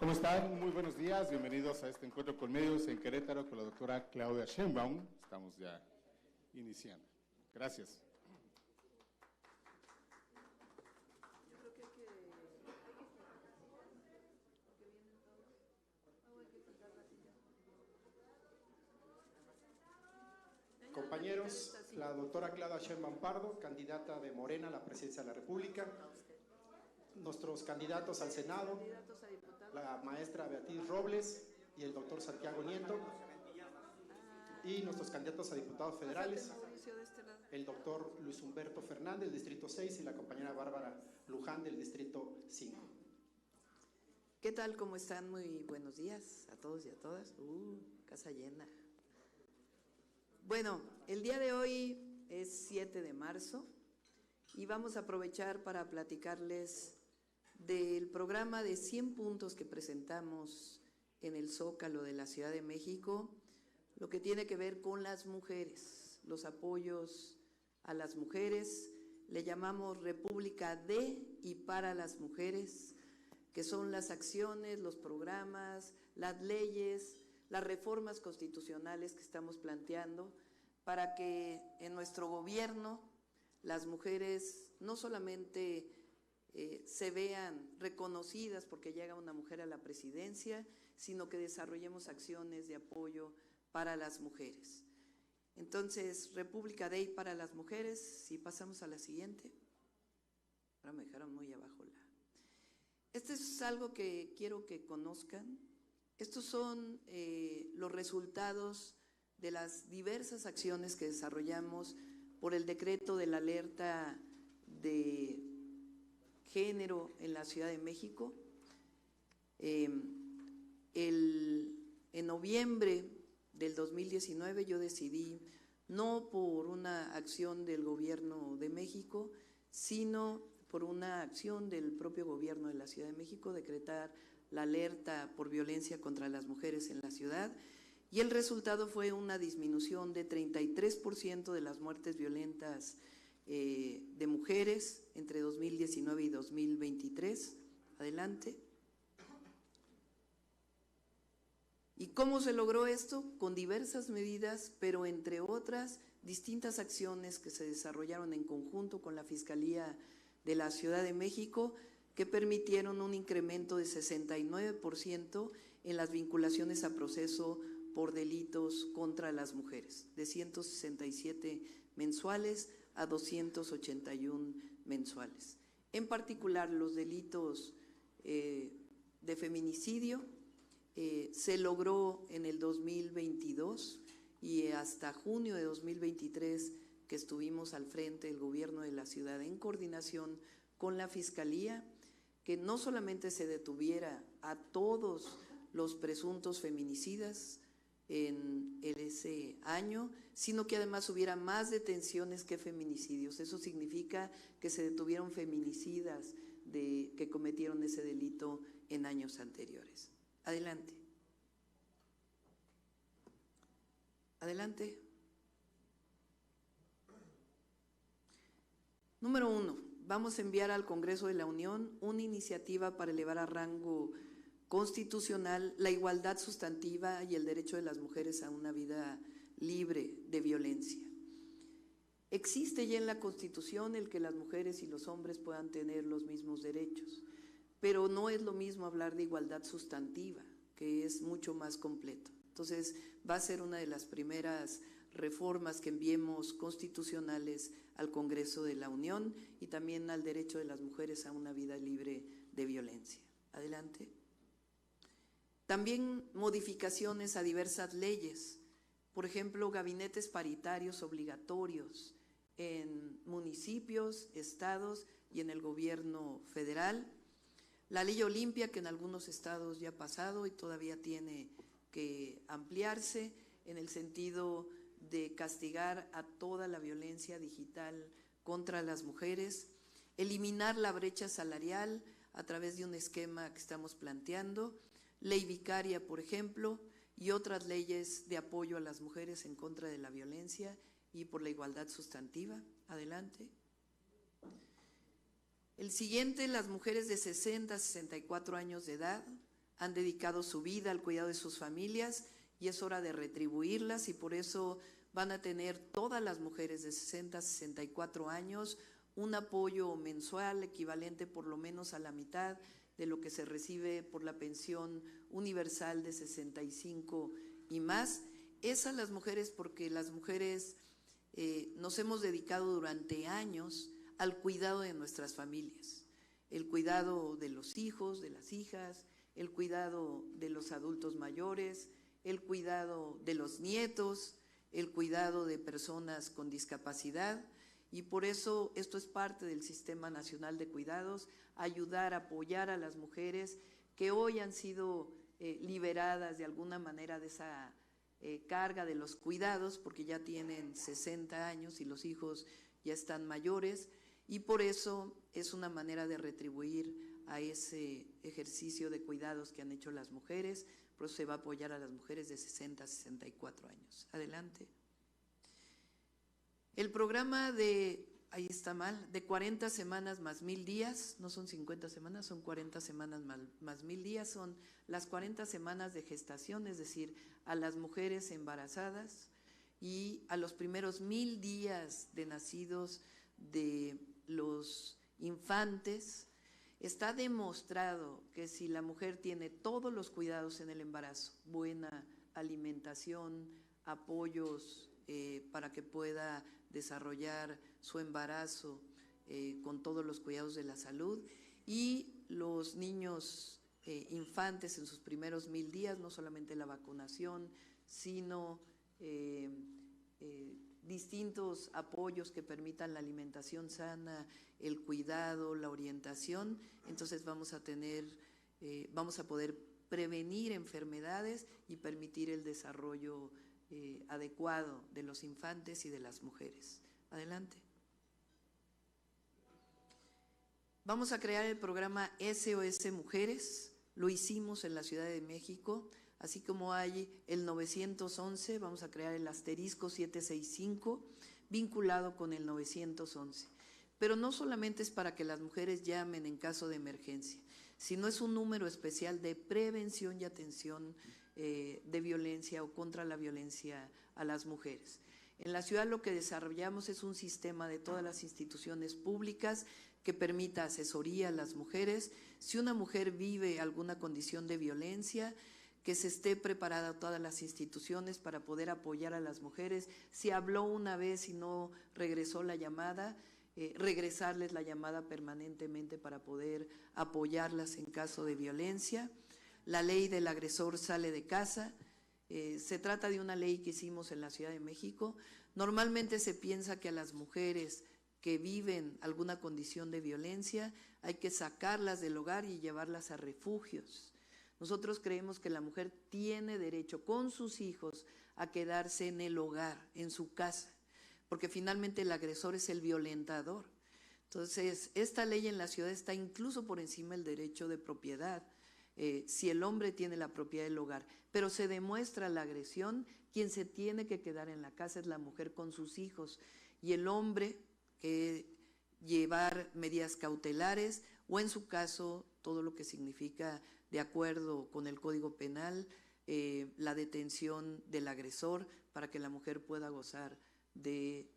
¿Cómo están? Muy buenos días, bienvenidos a este encuentro con medios en Querétaro con la doctora Claudia Sheinbaum. Estamos ya iniciando. Gracias. Compañeros, la doctora Claudia Sheinbaum Pardo, candidata de Morena a la presidencia de la República. Nuestros candidatos al Senado, la maestra Beatriz Robles y el doctor Santiago Nieto. Y nuestros candidatos a diputados federales, el doctor Luis Humberto Fernández del Distrito 6 y la compañera Bárbara Luján del Distrito 5. ¿Qué tal? ¿Cómo están? Muy buenos días a todos y a todas. Casa llena. Bueno, el día de hoy es 7 de marzo y vamos a aprovechar para platicarles del programa de 100 puntos que presentamos en el Zócalo de la Ciudad de México, lo que tiene que ver con las mujeres, los apoyos a las mujeres, le llamamos República de y para las mujeres, que son las acciones, los programas, las leyes, las reformas constitucionales que estamos planteando para que en nuestro gobierno las mujeres no solamente se vean reconocidas porque llega una mujer a la presidencia, sino que desarrollemos acciones de apoyo para las mujeres. Entonces, República de y para las mujeres, si pasamos a la siguiente. Ahora me dejaron muy abajo la… Este es algo que quiero que conozcan. Estos son los resultados de las diversas acciones que desarrollamos por el decreto de la alerta de género en la Ciudad de México. En noviembre del 2019 yo decidí, no por una acción del Gobierno de México, sino por una acción del propio Gobierno de la Ciudad de México, decretar la alerta por violencia contra las mujeres en la ciudad, y el resultado fue una disminución de 33% de las muertes violentas de mujeres entre 2019 y 2023. Adelante. ¿Y cómo se logró esto? Con diversas medidas, pero entre otras, distintas acciones que se desarrollaron en conjunto con la Fiscalía de la Ciudad de México, que permitieron un incremento de 69% en las vinculaciones a proceso por delitos contra las mujeres, de 167 mensuales a 281 mensuales. En particular, los delitos de feminicidio se logró en el 2022 y hasta junio de 2023, que estuvimos al frente del Gobierno de la Ciudad en coordinación con la Fiscalía, que no solamente se detuviera a todos los presuntos feminicidas en ese año, sino que además hubiera más detenciones que feminicidios. Eso significa que se detuvieron feminicidas que cometieron ese delito en años anteriores. Adelante. Adelante. Número 1, vamos a enviar al Congreso de la Unión una iniciativa para elevar a rango constitucional la igualdad sustantiva y el derecho de las mujeres a una vida libre de violencia. Existe ya en la Constitución el que las mujeres y los hombres puedan tener los mismos derechos, pero no es lo mismo hablar de igualdad sustantiva, que es mucho más completo. Entonces, va a ser una de las primeras reformas que enviemos constitucionales al Congreso de la Unión y también al derecho de las mujeres a una vida libre de violencia. Adelante. También modificaciones a diversas leyes, por ejemplo, gabinetes paritarios obligatorios en municipios, estados y en el gobierno federal. La ley Olimpia, que en algunos estados ya ha pasado y todavía tiene que ampliarse en el sentido de castigar a toda la violencia digital contra las mujeres, eliminar la brecha salarial a través de un esquema que estamos planteando, ley vicaria, por ejemplo, y otras leyes de apoyo a las mujeres en contra de la violencia y por la igualdad sustantiva. Adelante. El siguiente, las mujeres de 60 a 64 años de edad, han dedicado su vida al cuidado de sus familias y es hora de retribuirlas, y por eso van a tener todas las mujeres de 60 a 64 años un apoyo mensual equivalente por lo menos a la mitad de lo que se recibe por la pensión universal de 65 y más. Esas las mujeres, porque las mujeres nos hemos dedicado durante años al cuidado de nuestras familias, el cuidado de los hijos, de las hijas, el cuidado de los adultos mayores, el cuidado de los nietos, el cuidado de personas con discapacidad, y por eso esto es parte del Sistema Nacional de Cuidados, ayudar, apoyar a las mujeres que hoy han sido liberadas de alguna manera de esa carga de los cuidados, porque ya tienen 60 años y los hijos ya están mayores, y por eso es una manera de retribuir a ese ejercicio de cuidados que han hecho las mujeres. Por eso se va a apoyar a las mujeres de 60 a 64 años. Adelante. El programa de, ahí está mal, de 40 semanas más 1000 días, no son 50 semanas, son 40 semanas más 1000 días, son las 40 semanas de gestación, es decir, a las mujeres embarazadas y a los primeros 1000 días de nacidos de los infantes. Está demostrado que si la mujer tiene todos los cuidados en el embarazo, buena alimentación, apoyos para que pueda desarrollar su embarazo con todos los cuidados de la salud, y los niños infantes en sus primeros 1000 días, no solamente la vacunación, sino distintos apoyos que permitan la alimentación sana, el cuidado, la orientación. Entonces vamos a poder prevenir enfermedades y permitir el desarrollo adecuado de los infantes y de las mujeres. Adelante. Vamos a crear el programa SOS Mujeres, lo hicimos en la Ciudad de México, así como hay el 911, vamos a crear el asterisco 765 vinculado con el 911. Pero no solamente es para que las mujeres llamen en caso de emergencia, sino es un número especial de prevención y atención de violencia o contra la violencia a las mujeres. En la ciudad lo que desarrollamos es un sistema de todas las instituciones públicas que permita asesoría a las mujeres. Si una mujer vive alguna condición de violencia, que se esté preparada todas las instituciones para poder apoyar a las mujeres. Si habló una vez y no regresó la llamada, regresarles la llamada permanentemente para poder apoyarlas en caso de violencia. La ley del agresor sale de casa. Se trata de una ley que hicimos en la Ciudad de México. Normalmente se piensa que a las mujeres que viven alguna condición de violencia hay que sacarlas del hogar y llevarlas a refugios. Nosotros creemos que la mujer tiene derecho con sus hijos a quedarse en el hogar, en su casa, porque finalmente el agresor es el violentador. Entonces, esta ley en la ciudad está incluso por encima del derecho de propiedad, si el hombre tiene la propiedad del hogar, pero se demuestra la agresión, quien se tiene que quedar en la casa es la mujer con sus hijos, y el hombre que llevar medidas cautelares o en su caso todo lo que significa, de acuerdo con el Código Penal, la detención del agresor para que la mujer pueda gozar de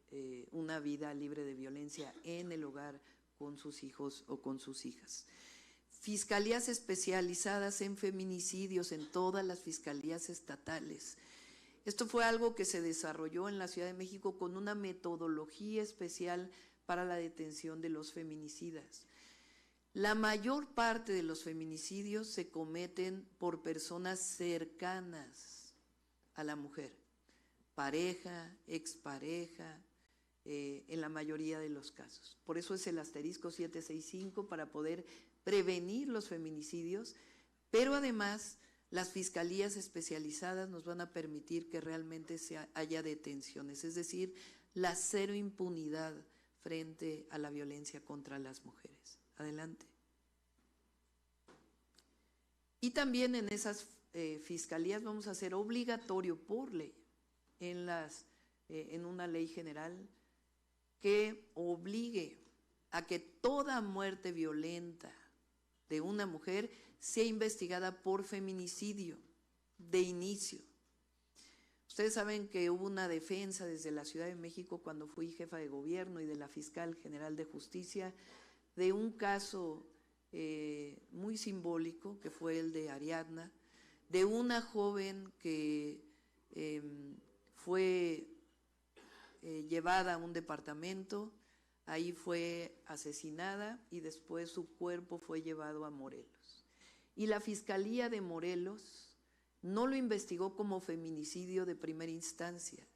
una vida libre de violencia en el hogar con sus hijos o con sus hijas. Fiscalías especializadas en feminicidios en todas las fiscalías estatales. Esto fue algo que se desarrolló en la Ciudad de México con una metodología especial para la detención de los feminicidas. La mayor parte de los feminicidios se cometen por personas cercanas a la mujer, pareja, expareja, en la mayoría de los casos. Por eso es el asterisco 765 para poder prevenir los feminicidios, pero además las fiscalías especializadas nos van a permitir que realmente haya detenciones, es decir, la cero impunidad frente a la violencia contra las mujeres. Adelante. Y también en esas fiscalías vamos a hacer obligatorio por ley, en una ley general, que obligue a que toda muerte violenta de una mujer sea investigada por feminicidio de inicio. Ustedes saben que hubo una defensa desde la Ciudad de México cuando fui jefa de gobierno y de la Fiscal General de Justicia de un caso muy simbólico que fue el de Ariadna, de una joven que fue llevada a un departamento, ahí fue asesinada y después su cuerpo fue llevado a Morelos. Y la Fiscalía de Morelos no lo investigó como feminicidio de primera instancia,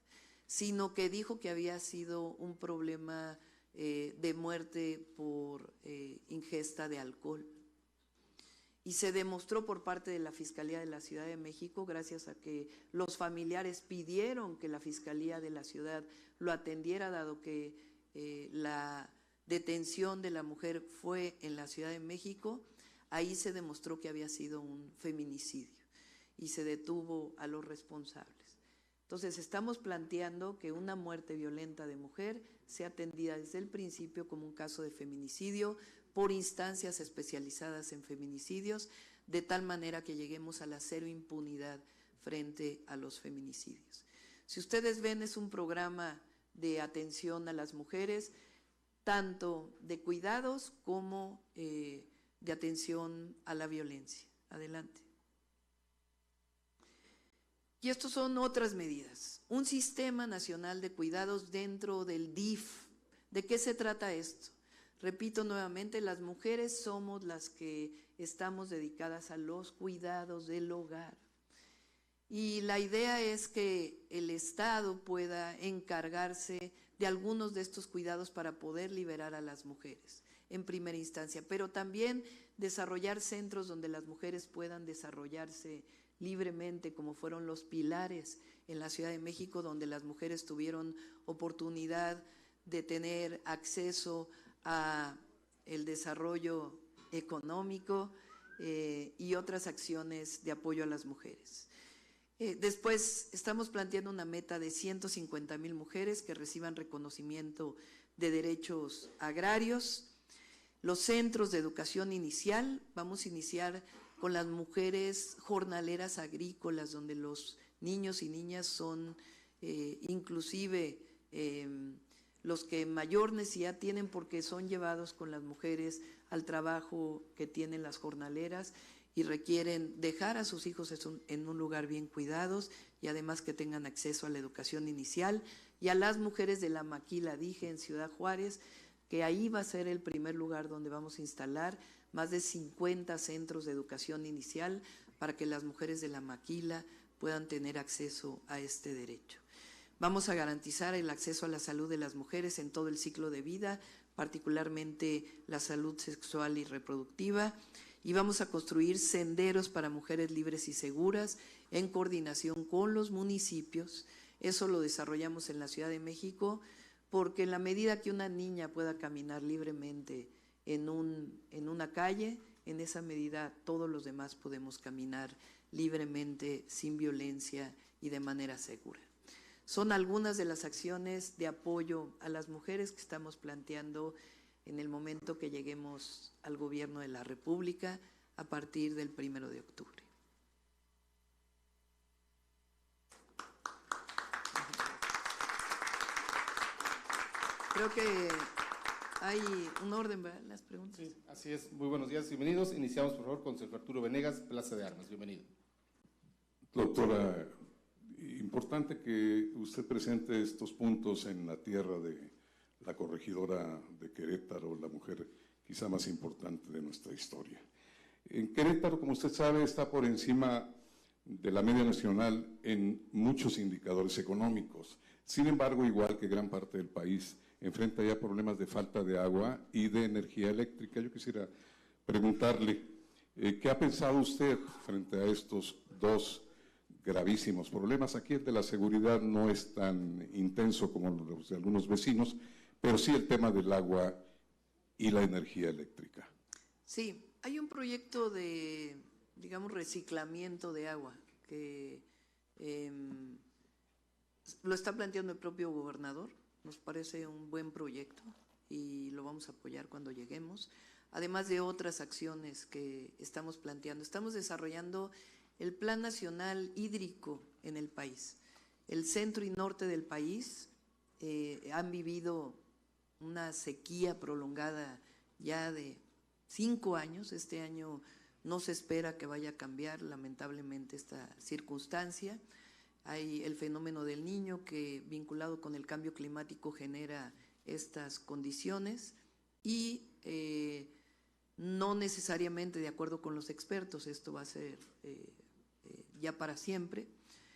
sino que dijo que había sido un problema de muerte por ingesta de alcohol. Y se demostró por parte de la Fiscalía de la Ciudad de México, gracias a que los familiares pidieron que la Fiscalía de la Ciudad lo atendiera, dado que la detención de la mujer fue en la Ciudad de México, ahí se demostró que había sido un feminicidio y se detuvo a los responsables. Entonces, estamos planteando que una muerte violenta de mujer sea atendida desde el principio como un caso de feminicidio por instancias especializadas en feminicidios, de tal manera que lleguemos a la cero impunidad frente a los feminicidios. Si ustedes ven, es un programa de atención a las mujeres, tanto de cuidados como de atención a la violencia. Adelante. Y estos son otras medidas. Un sistema nacional de cuidados dentro del DIF. ¿De qué se trata esto? Repito nuevamente, las mujeres somos las que estamos dedicadas a los cuidados del hogar. Y la idea es que el Estado pueda encargarse de algunos de estos cuidados para poder liberar a las mujeres en primera instancia, pero también desarrollar centros donde las mujeres puedan desarrollarse libremente, como fueron los Pilares en la Ciudad de México, donde las mujeres tuvieron oportunidad de tener acceso a el desarrollo económico y otras acciones de apoyo a las mujeres. Después estamos planteando una meta de 150,000 mujeres que reciban reconocimiento de derechos agrarios. Los centros de educación inicial, vamos a iniciar con las mujeres jornaleras agrícolas, donde los niños y niñas son inclusive los que mayor necesidad tienen, porque son llevados con las mujeres al trabajo que tienen las jornaleras y requieren dejar a sus hijos en un lugar bien cuidados y además que tengan acceso a la educación inicial. Y a las mujeres de la Maquila, dije, en Ciudad Juárez, que ahí va a ser el primer lugar donde vamos a instalar más de 50 centros de educación inicial para que las mujeres de la Maquila puedan tener acceso a este derecho. Vamos a garantizar el acceso a la salud de las mujeres en todo el ciclo de vida, particularmente la salud sexual y reproductiva, y vamos a construir senderos para mujeres libres y seguras en coordinación con los municipios. Eso lo desarrollamos en la Ciudad de México, porque en la medida que una niña pueda caminar libremente en una calle, en esa medida todos los demás podemos caminar libremente, sin violencia y de manera segura. Son algunas de las acciones de apoyo a las mujeres que estamos planteando en el momento que lleguemos al gobierno de la República a partir del 1 de octubre. Creo que hay un orden, ¿verdad? Las preguntas. Sí, así es. Muy buenos días, bienvenidos. Iniciamos, por favor, con Sergio Arturo Venegas, Plaza de Armas. Bienvenido. Doctora, importante que usted presente estos puntos en la tierra de la corregidora de Querétaro, la mujer quizá más importante de nuestra historia. En Querétaro, como usted sabe, está por encima de la media nacional en muchos indicadores económicos. Sin embargo, igual que gran parte del país, enfrenta ya problemas de falta de agua y de energía eléctrica. Yo quisiera preguntarle, ¿qué ha pensado usted frente a estos dos gravísimos problemas? Aquí el de la seguridad no es tan intenso como los de algunos vecinos, pero sí el tema del agua y la energía eléctrica. Sí, hay un proyecto de, digamos, reciclamiento de agua que lo está planteando el propio gobernador. Nos parece un buen proyecto y lo vamos a apoyar cuando lleguemos. además de otras acciones que estamos planteando. Estamos desarrollando el Plan Nacional Hídrico en el país. El centro y norte del país han vivido una sequía prolongada ya de 5 años. Este año no se espera que vaya a cambiar lamentablemente esta circunstancia. Hay el fenómeno del Niño que, vinculado con el cambio climático, genera estas condiciones y no necesariamente, de acuerdo con los expertos, esto va a ser ya para siempre.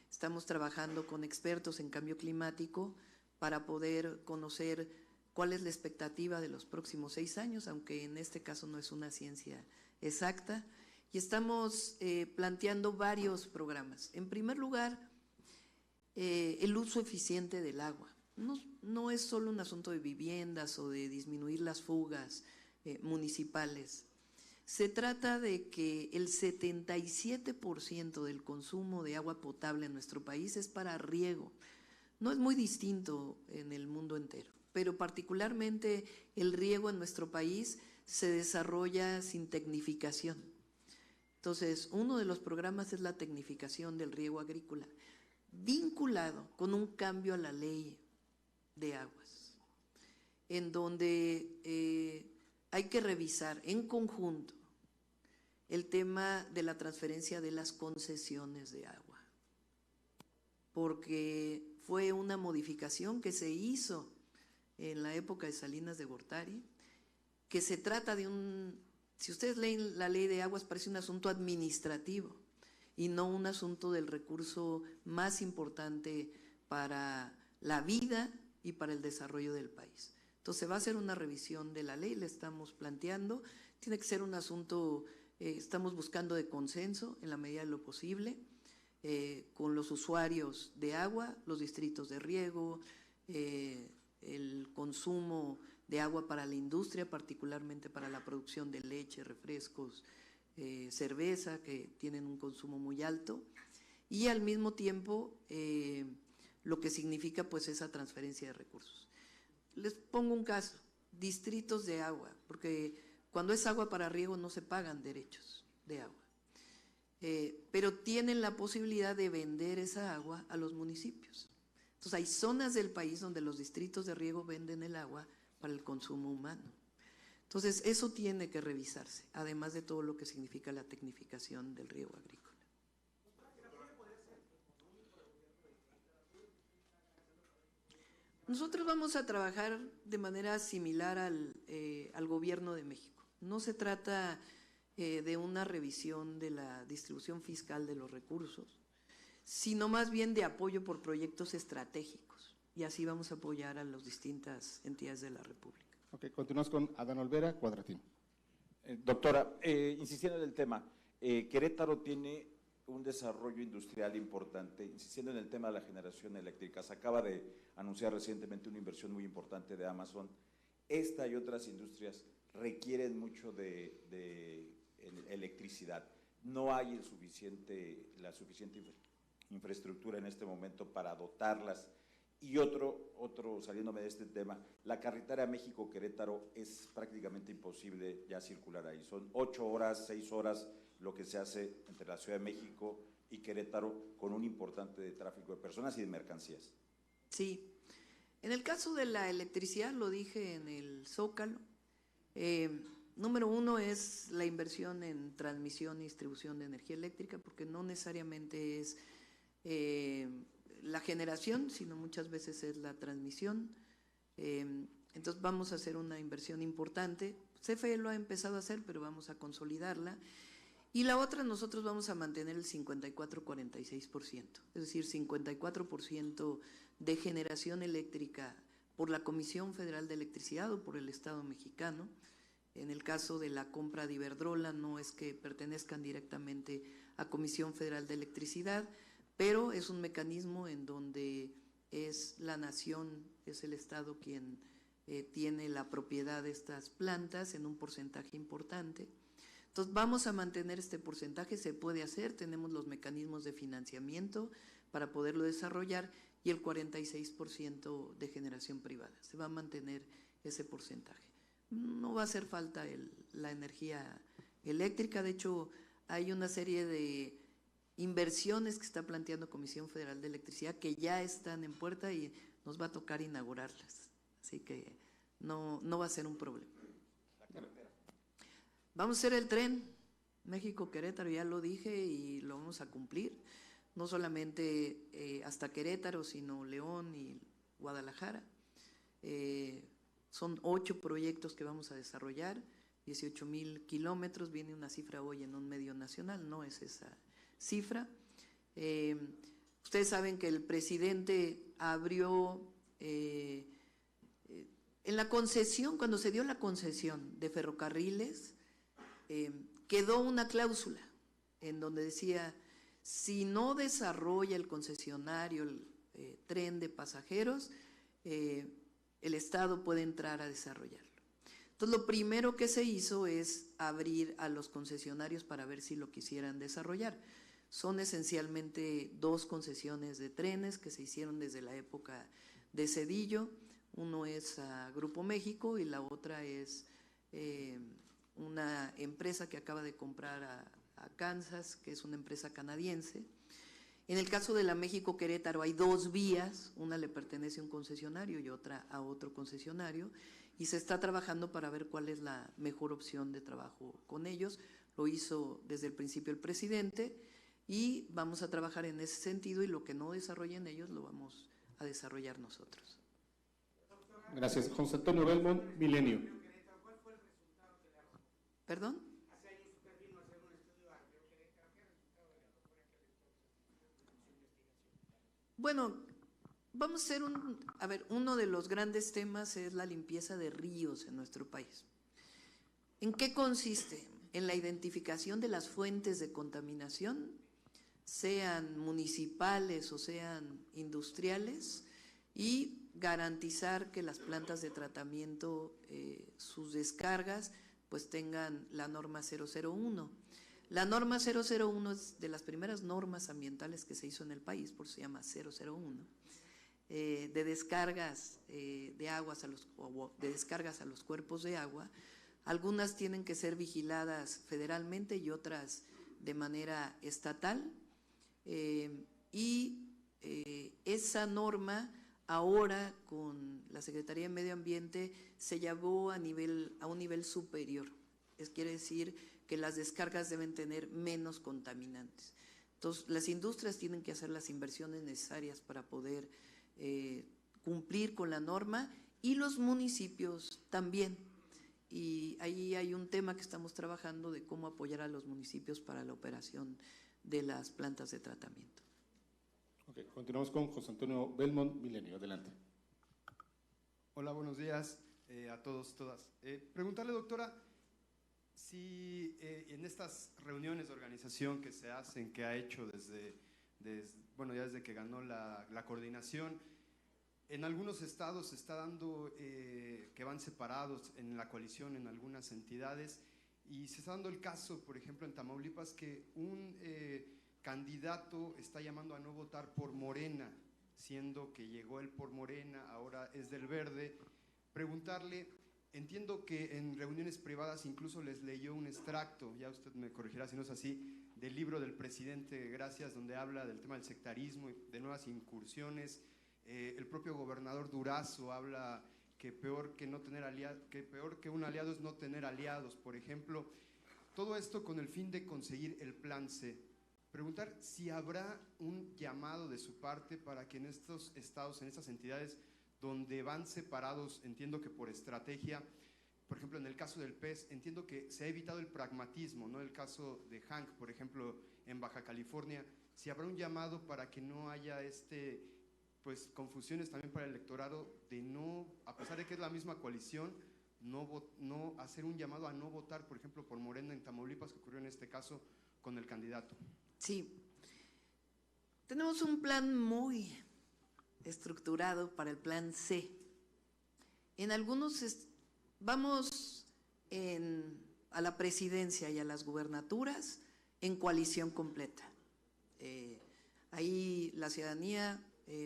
Estamos trabajando con expertos en cambio climático para poder conocer cuál es la expectativa de los próximos 6 años, aunque en este caso no es una ciencia exacta, y estamos planteando varios programas. En primer lugar, el uso eficiente del agua. No es solo un asunto de viviendas o de disminuir las fugas municipales. Se trata de que el 77% del consumo de agua potable en nuestro país es para riego. No es muy distinto en el mundo entero, pero particularmente el riego en nuestro país se desarrolla sin tecnificación. Entonces, uno de los programas es la tecnificación del riego agrícola, vinculado con un cambio a la ley de aguas, en donde hay que revisar en conjunto el tema de la transferencia de las concesiones de agua, porque fue una modificación que se hizo en la época de Salinas de Gortari, que se trata de si ustedes leen la ley de aguas, parece un asunto administrativo y no un asunto del recurso más importante para la vida y para el desarrollo del país. Entonces va a ser una revisión de la ley, le estamos planteando, tiene que ser un asunto, estamos buscando de consenso en la medida de lo posible, con los usuarios de agua, los distritos de riego, el consumo de agua para la industria, particularmente para la producción de leche, refrescos, cerveza, que tienen un consumo muy alto, y al mismo tiempo lo que significa pues esa transferencia de recursos. Les pongo un caso, distritos de agua, porque cuando es agua para riego no se pagan derechos de agua, pero tienen la posibilidad de vender esa agua a los municipios. Entonces hay zonas del país donde los distritos de riego venden el agua para el consumo humano. Entonces eso tiene que revisarse, además de todo lo que significa la tecnificación del riego agrícola. Nosotros vamos a trabajar de manera similar al Gobierno de México. No se trata de una revisión de la distribución fiscal de los recursos, sino más bien de apoyo por proyectos estratégicos. Y así vamos a apoyar a las distintas entidades de la República. Ok, continuamos con Adán Olvera, Cuadratín. Doctora, insistiendo en el tema, Querétaro tiene un desarrollo industrial importante, insistiendo en el tema de la generación eléctrica. Se acaba de anunciar recientemente una inversión muy importante de Amazon. Esta y otras industrias requieren mucho de electricidad. No hay la suficiente infraestructura en este momento para dotarlas. Y otro, saliéndome de este tema, la carretera México-Querétaro es prácticamente imposible ya circular ahí. Son 8 horas, 6 horas lo que se hace entre la Ciudad de México y Querétaro, con un importante tráfico de personas y de mercancías. Sí, en el caso de la electricidad, lo dije en el Zócalo, número 1 es la inversión en transmisión y distribución de energía eléctrica, porque no necesariamente es la generación, sino muchas veces es la transmisión. Entonces vamos a hacer una inversión importante. CFE lo ha empezado a hacer, pero vamos a consolidarla. Y la otra, nosotros vamos a mantener el 54-46%, es decir, 54% de generación eléctrica por la Comisión Federal de Electricidad o por el Estado mexicano. En el caso de la compra de Iberdrola, no es que pertenezcan directamente a Comisión Federal de Electricidad, pero es un mecanismo en donde es la nación, es el Estado quien tiene la propiedad de estas plantas en un porcentaje importante. Entonces vamos a mantener este porcentaje, se puede hacer, tenemos los mecanismos de financiamiento para poderlo desarrollar, y el 46% de generación privada, se va a mantener ese porcentaje. no va a hacer falta la energía eléctrica. De hecho, hay una serie de inversiones que está planteando Comisión Federal de Electricidad que ya están en puerta y nos va a tocar inaugurarlas. Así que no va a ser un problema. Vamos a hacer el tren México-Querétaro, ya lo dije y lo vamos a cumplir. No solamente hasta Querétaro, sino León y Guadalajara. Son 8 proyectos que vamos a desarrollar, 18,000 kilómetros, viene una cifra hoy en un medio nacional, no es esa cifra. Ustedes saben que el presidente abrió, en la concesión, cuando se dio la concesión de ferrocarriles, quedó una cláusula en donde decía, si no desarrolla el concesionario el tren de pasajeros, el Estado puede entrar a desarrollarlo. Entonces, lo primero que se hizo es abrir a los concesionarios para ver si lo quisieran desarrollar. Son esencialmente 2 concesiones de trenes que se hicieron desde la época de Zedillo. Uno es a Grupo México y la otra es una empresa que acaba de comprar a Kansas, que es una empresa canadiense. En el caso de la México-Querétaro hay 2 vías, una le pertenece a un concesionario y otra a otro concesionario, y se está trabajando para ver cuál es la mejor opción de trabajo con ellos. Lo hizo desde el principio el presidente y vamos a trabajar en ese sentido, y lo que no desarrollen ellos lo vamos a desarrollar nosotros. Gracias. José Antonio Belmont, Milenio. ¿Perdón? Bueno, vamos a hacer uno de los grandes temas es la limpieza de ríos en nuestro país. ¿En qué consiste? En la identificación de las fuentes de contaminación, sean municipales o sean industriales, y garantizar que las plantas de tratamiento, sus descargas, pues tengan la norma 001. La norma 001 es de las primeras normas ambientales que se hizo en el país, por eso se llama 001, de descargas de aguas de descargas a los cuerpos de agua. Algunas tienen que ser vigiladas federalmente y otras de manera estatal. Esa norma ahora con la Secretaría de Medio Ambiente se llevó a un nivel superior. Quiere decir que las descargas deben tener menos contaminantes. Entonces, las industrias tienen que hacer las inversiones necesarias para poder cumplir con la norma, y los municipios también. Y ahí hay un tema que estamos trabajando de cómo apoyar a los municipios para la operación de las plantas de tratamiento. Ok, continuamos con José Antonio Belmont, Milenio. Adelante. Hola, buenos días a todos, todas. Preguntarle, doctora, si en estas reuniones de organización que se hacen, que ha hecho desde que ganó la coordinación, en algunos estados se está dando que van separados en la coalición en algunas entidades, y se está dando el caso, por ejemplo, en Tamaulipas, que un candidato está llamando a no votar por Morena, siendo que llegó él por Morena, ahora es del Verde. Preguntarle, entiendo que en reuniones privadas incluso les leyó un extracto, ya usted me corregirá si no es así, del libro del presidente Gracias, donde habla del tema del sectarismo y de nuevas incursiones. El propio gobernador Durazo habla que peor que un aliado es no tener aliados, por ejemplo. Todo esto con el fin de conseguir el plan C. Preguntar si habrá un llamado de su parte para que en estos estados, en estas entidades donde van separados, entiendo que por estrategia, por ejemplo, en el caso del PES, entiendo que se ha evitado el pragmatismo, ¿no? El caso de Hank, por ejemplo, en Baja California, si habrá un llamado para que no haya pues confusiones también para el electorado de no, a pesar de que es la misma coalición, no hacer un llamado a no votar, por ejemplo, por Morena en Tamaulipas, que ocurrió en este caso con el candidato. Sí, tenemos un plan muy estructurado para el plan C. En algunos vamos a la presidencia y a las gubernaturas en coalición completa. Ahí la ciudadanía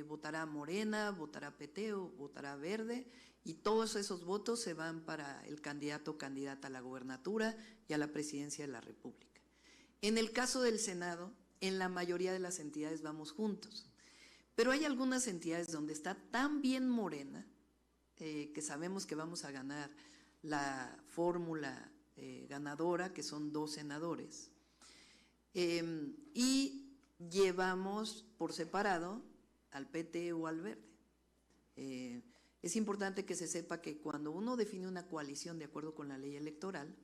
votará Morena, votará PT o votará Verde, y todos esos votos se van para el candidato o candidata a la gobernatura y a la presidencia de la República. En el caso del Senado, en la mayoría de las entidades vamos juntos, pero hay algunas entidades donde está tan bien Morena, que sabemos que vamos a ganar la fórmula ganadora, que son 2 senadores, y llevamos por separado al PT o al Verde. Es importante que se sepa que cuando uno define una coalición de acuerdo con la ley electoral,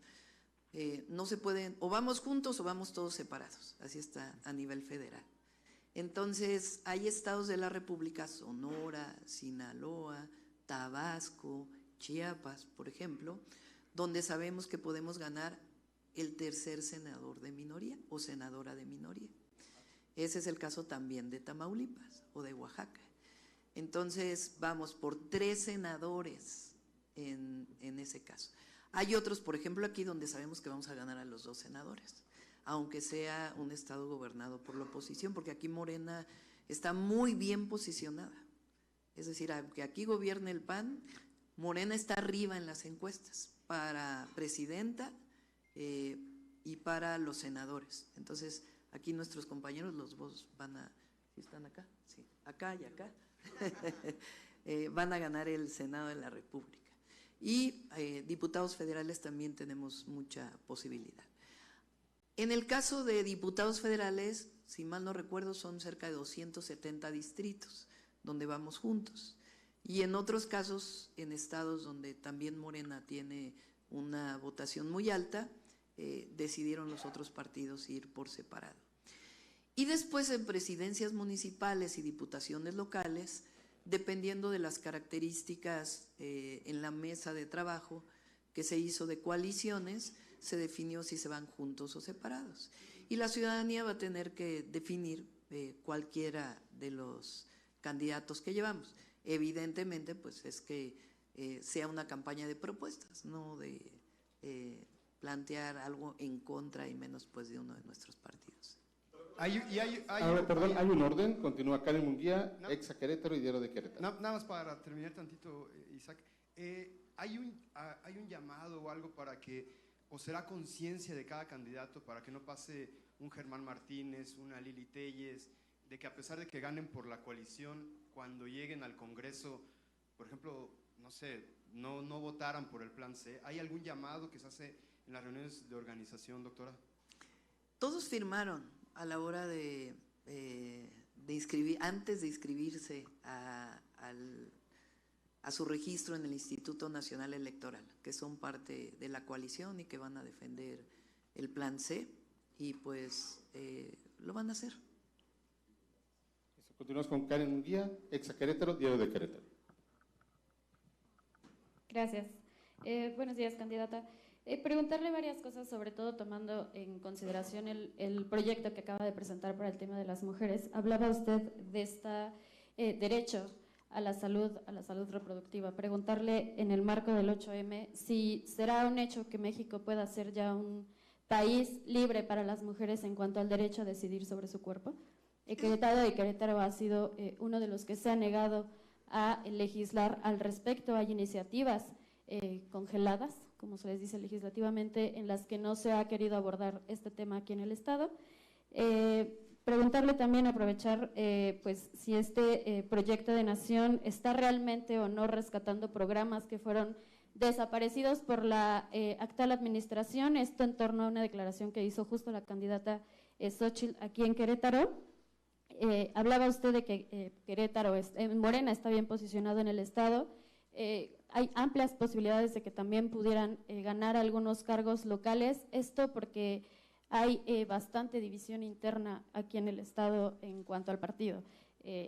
no se pueden, o vamos juntos o vamos todos separados, así está a nivel federal. Entonces, hay estados de la República, Sonora, Sinaloa, Tabasco, Chiapas, por ejemplo, donde sabemos que podemos ganar el tercer senador de minoría o senadora de minoría. Ese es el caso también de Tamaulipas o de Oaxaca. Entonces, vamos por 3 senadores en ese caso. Hay otros, por ejemplo, aquí donde sabemos que vamos a ganar a los 2 senadores, aunque sea un estado gobernado por la oposición, porque aquí Morena está muy bien posicionada. Es decir, aunque aquí gobierne el PAN, Morena está arriba en las encuestas para presidenta y para los senadores. Entonces, aquí nuestros compañeros, los dos van a… ¿Sí están acá? Sí, acá y acá. Van a ganar el Senado de la República. Y diputados federales también tenemos mucha posibilidad. En el caso de diputados federales, si mal no recuerdo, son cerca de 270 distritos donde vamos juntos. Y en otros casos, en estados donde también Morena tiene una votación muy alta, decidieron los otros partidos ir por separado. Y después en presidencias municipales y diputaciones locales, dependiendo de las características en la mesa de trabajo que se hizo de coaliciones, se definió si se van juntos o separados. Y la ciudadanía va a tener que definir cualquiera de los candidatos que llevamos. Evidentemente, pues es que sea una campaña de propuestas, no de plantear algo en contra y menos pues de uno de nuestros partidos. Hay un orden. Continúa Karen Munguía, ex Querétaro y Diario de Querétaro. Nada más para terminar tantito, Isaac. ¿Hay un llamado o algo para que, o será conciencia de cada candidato para que no pase un Germán Martínez, una Lili Telles, de que a pesar de que ganen por la coalición, cuando lleguen al Congreso, por ejemplo, no sé, no votaran por el Plan C? ¿Hay algún llamado que se hace en las reuniones de organización, doctora? Todos firmaron a la hora de inscribir, antes de inscribirse a su registro en el Instituto Nacional Electoral, que son parte de la coalición y que van a defender el Plan C, y pues lo van a hacer. Continuamos con Karen Munguía, ex Querétaro, Diario de Querétaro. Gracias. Buenos días, candidata. Preguntarle varias cosas, sobre todo tomando en consideración el proyecto que acaba de presentar para el tema de las mujeres. Hablaba usted de este derecho a la salud reproductiva. Preguntarle en el marco del 8M si será un hecho que México pueda ser ya un país libre para las mujeres en cuanto al derecho a decidir sobre su cuerpo. Querétaro ha sido uno de los que se ha negado a legislar al respecto. Hay iniciativas congeladas, como se les dice legislativamente, en las que no se ha querido abordar este tema aquí en el Estado. Preguntarle también, aprovechar, pues si este proyecto de nación está realmente o no rescatando programas que fueron desaparecidos por la actual administración, esto en torno a una declaración que hizo justo la candidata Xóchitl aquí en Querétaro. Hablaba usted de que Querétaro, Morena está bien posicionado en el Estado. Hay amplias posibilidades de que también pudieran ganar algunos cargos locales, esto porque hay bastante división interna aquí en el Estado en cuanto al partido.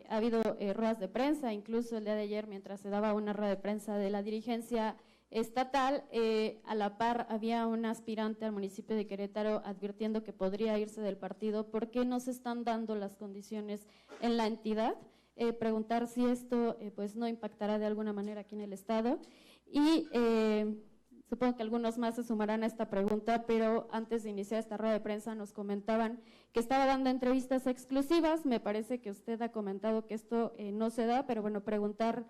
Ha habido ruedas de prensa, incluso el día de ayer, mientras se daba una rueda de prensa de la dirigencia estatal, a la par había un aspirante al municipio de Querétaro advirtiendo que podría irse del partido porque no se están dando las condiciones en la entidad. Preguntar si esto pues no impactará de alguna manera aquí en el Estado. Y supongo que algunos más se sumarán a esta pregunta, pero antes de iniciar esta rueda de prensa nos comentaban que estaba dando entrevistas exclusivas. Me parece que usted ha comentado que esto no se da, pero bueno, preguntar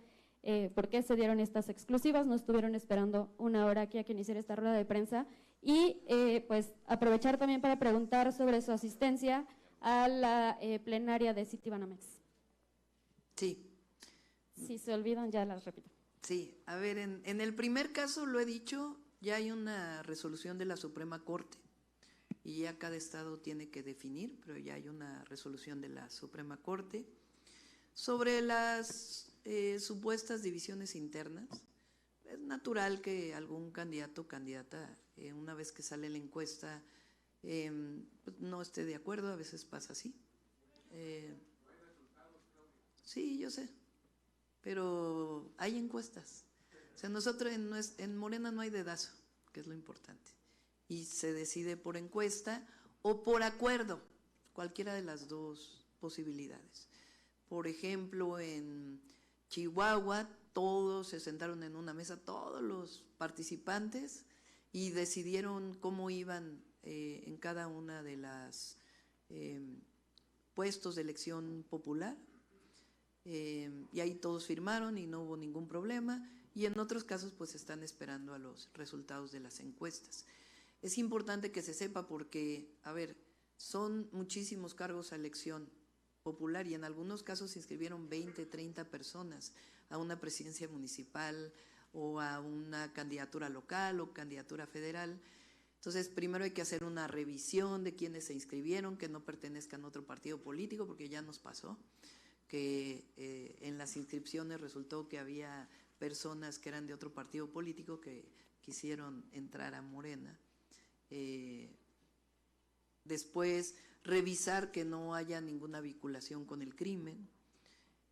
por qué se dieron estas exclusivas, no estuvieron esperando una hora aquí a que iniciara esta rueda de prensa, y pues aprovechar también para preguntar sobre su asistencia a la plenaria de Citibanamex. Sí. Si se olvidan, ya las repito. Sí, a ver, en el primer caso, lo he dicho, ya hay una resolución de la Suprema Corte y ya cada estado tiene que definir, pero ya hay una resolución de la Suprema Corte sobre las supuestas divisiones internas. Es natural que algún candidato o candidata, una vez que sale la encuesta, pues no esté de acuerdo, a veces pasa así. Sí, yo sé, pero hay encuestas. O sea, nosotros en Morena no hay dedazo, que es lo importante, y se decide por encuesta o por acuerdo, cualquiera de las dos posibilidades. Por ejemplo, en Chihuahua todos se sentaron en una mesa, todos los participantes, y decidieron cómo iban en cada una de las puestos de elección popular, y ahí todos firmaron y no hubo ningún problema, y en otros casos pues están esperando a los resultados de las encuestas. Es importante que se sepa porque, a ver, son muchísimos cargos a elección popular y en algunos casos se inscribieron 20, 30 personas a una presidencia municipal o a una candidatura local o candidatura federal. Entonces, primero hay que hacer una revisión de quienes se inscribieron, que no pertenezcan a otro partido político, porque ya nos pasó que en las inscripciones resultó que había personas que eran de otro partido político que quisieron entrar a Morena. Después, revisar que no haya ninguna vinculación con el crimen,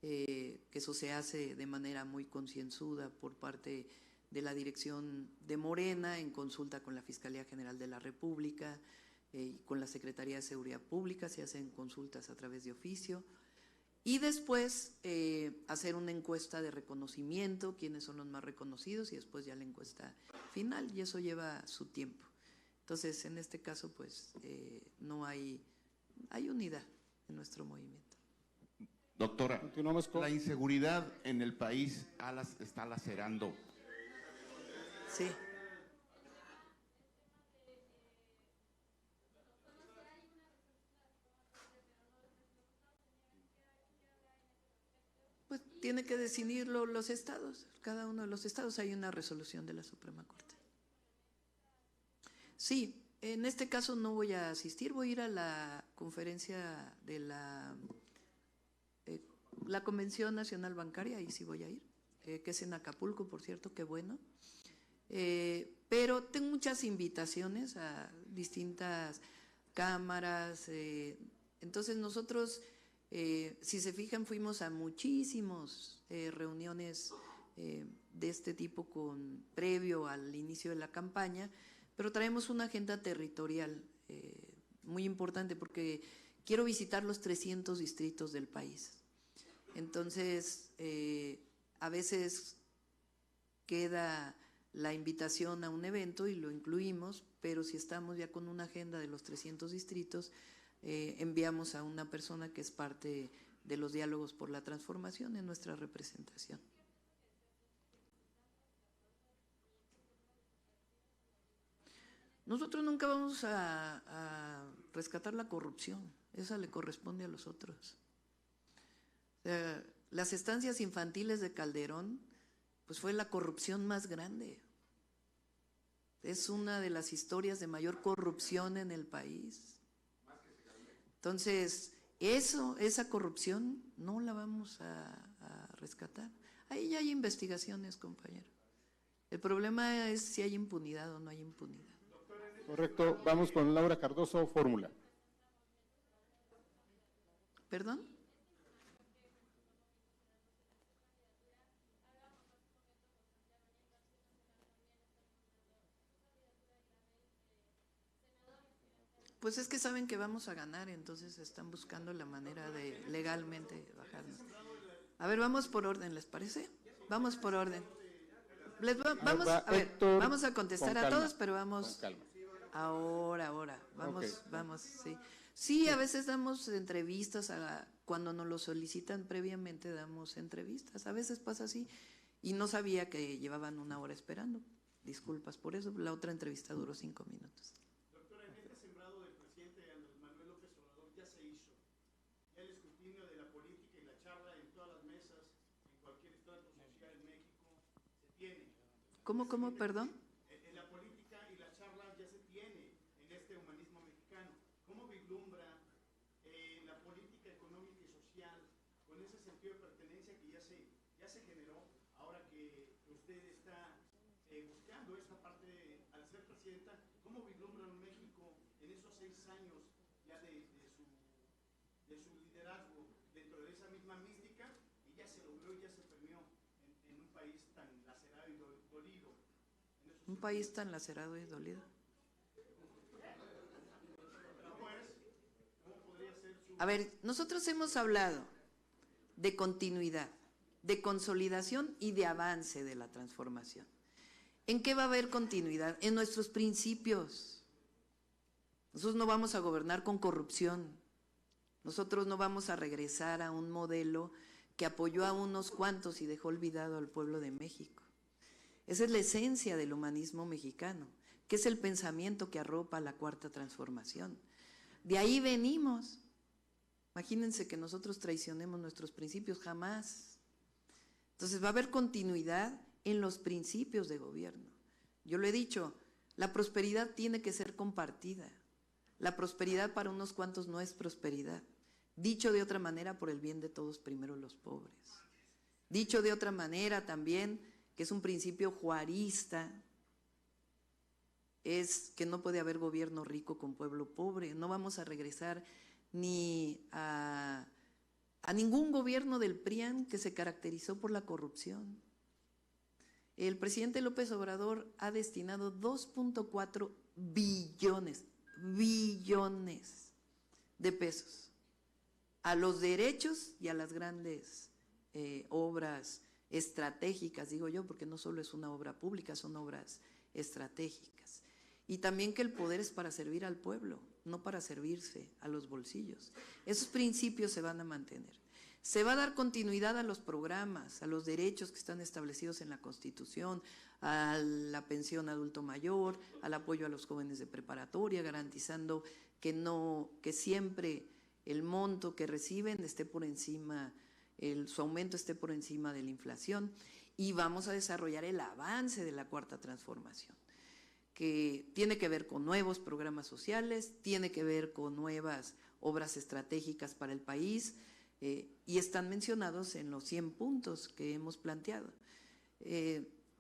que eso se hace de manera muy concienzuda por parte de la dirección de Morena, en consulta con la Fiscalía General de la República y con la Secretaría de Seguridad Pública, se hacen consultas a través de oficio. Y después hacer una encuesta de reconocimiento, quiénes son los más reconocidos, y después ya la encuesta final, y eso lleva su tiempo. Entonces, en este caso, pues, no hay unidad en nuestro movimiento. Doctora, la inseguridad en el país está lacerando. Sí. Pues tiene que decidirlo los estados, cada uno de los estados. Hay una resolución de la Suprema Corte. Sí, en este caso no voy a asistir, voy a ir a la conferencia de la Convención Nacional Bancaria, ahí sí voy a ir, que es en Acapulco, por cierto, qué bueno. Pero tengo muchas invitaciones a distintas cámaras, entonces nosotros… si se fijan, fuimos a muchísimas reuniones de este tipo previo al inicio de la campaña, pero traemos una agenda territorial muy importante porque quiero visitar los 300 distritos del país. Entonces, a veces queda la invitación a un evento y lo incluimos, pero si estamos ya con una agenda de los 300 distritos, enviamos a una persona que es parte de los diálogos por la transformación en nuestra representación. Nosotros nunca vamos a rescatar la corrupción, esa le corresponde a los otros. Las estancias infantiles de Calderón, pues fue la corrupción más grande. Es una de las historias de mayor corrupción en el país. Entonces, esa corrupción no la vamos a rescatar. Ahí ya hay investigaciones, compañero. El problema es si hay impunidad o no hay impunidad. Correcto, vamos con Laura Cardoso, Fórmula. ¿Perdón? Pues es que saben que vamos a ganar, entonces están buscando la manera de legalmente bajarnos. A ver, vamos por orden, ¿les parece? Vamos por orden. vamos va a ver, Héctor, vamos a contestar con a calma, todos, pero vamos con calma. ahora, vamos, Ok. vamos, sí. Sí, a veces damos entrevistas, cuando nos lo solicitan previamente damos entrevistas, a veces pasa así, y no sabía que llevaban 1 hora esperando, disculpas por eso, la otra entrevista duró 5 minutos. Doctora, en este sembrado del presidente Andrés Manuel López Obrador ya se hizo. Ya el escrutinio de la política y la charla en todas las mesas, en cualquier estrato social en México, se tiene. ¿Cómo, perdón? La política y la charla ya se tiene en este humanismo mexicano. ¿Cómo vislumbra la política económica y social con ese sentido de pertenencia que ya se generó ahora que usted está buscando esa parte al ser presidenta? ¿Cómo vislumbra México en esos 6 años ya de su liderazgo dentro de esa misma mística? Y ya se logró y ya se premió en un país tan lacerado y dolido. Un país tan lacerado y dolido. A ver, nosotros hemos hablado de continuidad, de consolidación y de avance de la transformación. ¿En qué va a haber continuidad? En nuestros principios. Nosotros no vamos a gobernar con corrupción. Nosotros no vamos a regresar a un modelo que apoyó a unos cuantos y dejó olvidado al pueblo de México. Esa es la esencia del humanismo mexicano, que es el pensamiento que arropa la Cuarta Transformación. De ahí venimos. Imagínense que nosotros traicionemos nuestros principios, jamás. Entonces va a haber continuidad en los principios de gobierno. Yo lo he dicho, la prosperidad tiene que ser compartida. La prosperidad para unos cuantos no es prosperidad. Dicho de otra manera, por el bien de todos, primero los pobres. Dicho de otra manera también, que es un principio juarista, es que no puede haber gobierno rico con pueblo pobre. No vamos a regresar ni a ningún gobierno del PRIAN que se caracterizó por la corrupción. El presidente López Obrador ha destinado 2.4 billones de pesos a los derechos y a las grandes obras estratégicas, digo yo, porque no solo es una obra pública, son obras estratégicas. Y también que el poder es para servir al pueblo, no para servirse a los bolsillos. Esos principios se van a mantener. Se va a dar continuidad a los programas, a los derechos que están establecidos en la Constitución, a la pensión adulto mayor, al apoyo a los jóvenes de preparatoria, garantizando que siempre el monto que reciben esté por encima, su aumento esté por encima de la inflación, y vamos a desarrollar el avance de la Cuarta Transformación, que tiene que ver con nuevos programas sociales, tiene que ver con nuevas obras estratégicas para el país, y están mencionados en los 100 puntos que hemos planteado.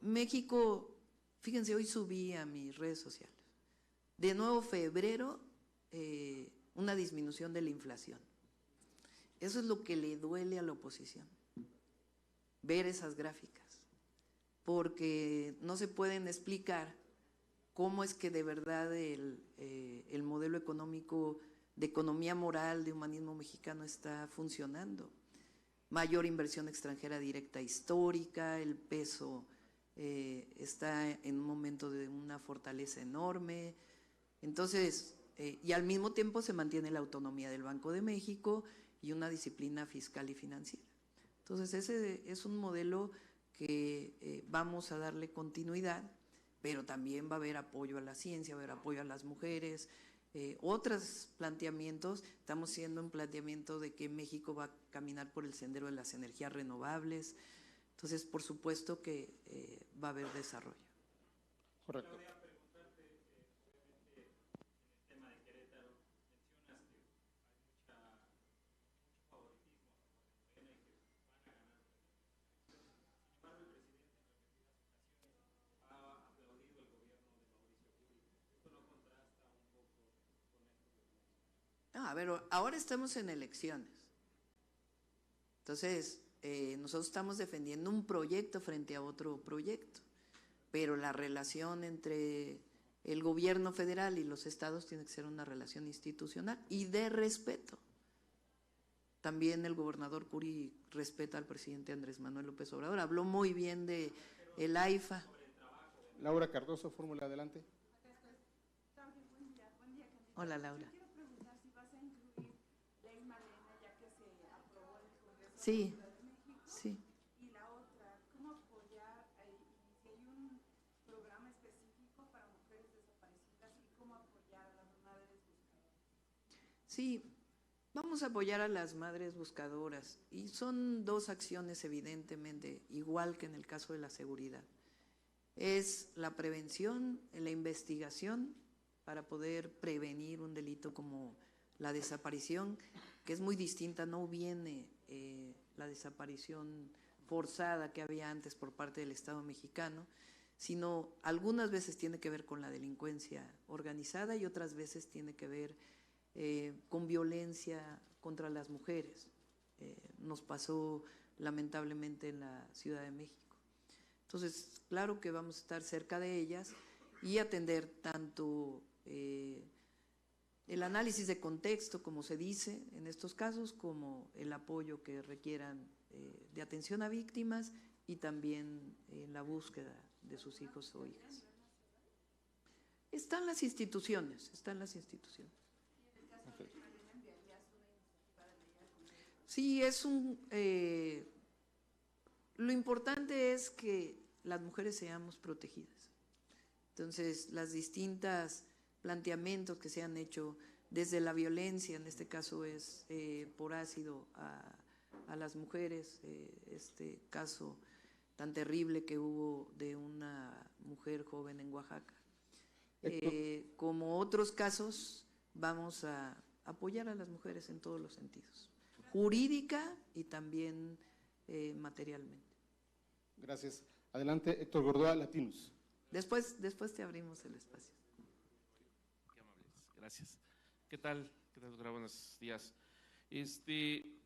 México, fíjense, hoy subí a mis redes sociales, de nuevo febrero, una disminución de la inflación. Eso es lo que le duele a la oposición, ver esas gráficas, porque no se pueden explicar cómo es que de verdad el modelo económico de economía moral, de humanismo mexicano está funcionando. Mayor inversión extranjera directa histórica, el peso está en un momento de una fortaleza enorme. Entonces, y al mismo tiempo se mantiene la autonomía del Banco de México y una disciplina fiscal y financiera. Entonces, ese es un modelo que vamos a darle continuidad, pero también va a haber apoyo a la ciencia, va a haber apoyo a las mujeres, otros planteamientos. Estamos haciendo un planteamiento de que México va a caminar por el sendero de las energías renovables. Entonces, por supuesto que va a haber desarrollo. Correcto. A ver, ahora estamos en elecciones. Entonces, nosotros estamos defendiendo un proyecto frente a otro proyecto, pero la relación entre el gobierno federal y los estados tiene que ser una relación institucional y de respeto. También el gobernador Curi respeta al presidente Andrés Manuel López Obrador, habló muy bien de el AIFA. Laura Cardoso, fórmula adelante. Hola, Laura. Sí, sí. Y la otra, ¿cómo apoyar si hay un programa específico para mujeres desaparecidas y cómo apoyar a las madres buscadoras? Sí, vamos a apoyar a las madres buscadoras y son dos acciones evidentemente, igual que en el caso de la seguridad. Es la prevención, la investigación para poder prevenir un delito como la desaparición, que es muy distinta, no viene la desaparición forzada que había antes por parte del Estado mexicano, sino algunas veces tiene que ver con la delincuencia organizada y otras veces tiene que ver con violencia contra las mujeres. Nos pasó lamentablemente en la Ciudad de México. Entonces, claro que vamos a estar cerca de ellas y atender tanto el análisis de contexto, como se dice en estos casos, como el apoyo que requieran de atención a víctimas y también la búsqueda de sus hijos o hijas. Están las instituciones, están las instituciones. Sí, es lo importante es que las mujeres seamos protegidas. Entonces, las distintas planteamientos que se han hecho desde la violencia, en este caso es por ácido a las mujeres, este caso tan terrible que hubo de una mujer joven en Oaxaca. Como otros casos, vamos a apoyar a las mujeres en todos los sentidos, jurídica y también materialmente. Gracias. Adelante, Héctor Gordoa, Latinos. Después te abrimos el espacio. Qué amables, gracias. ¿Qué tal? ¿Qué tal, doctora? Buenos días.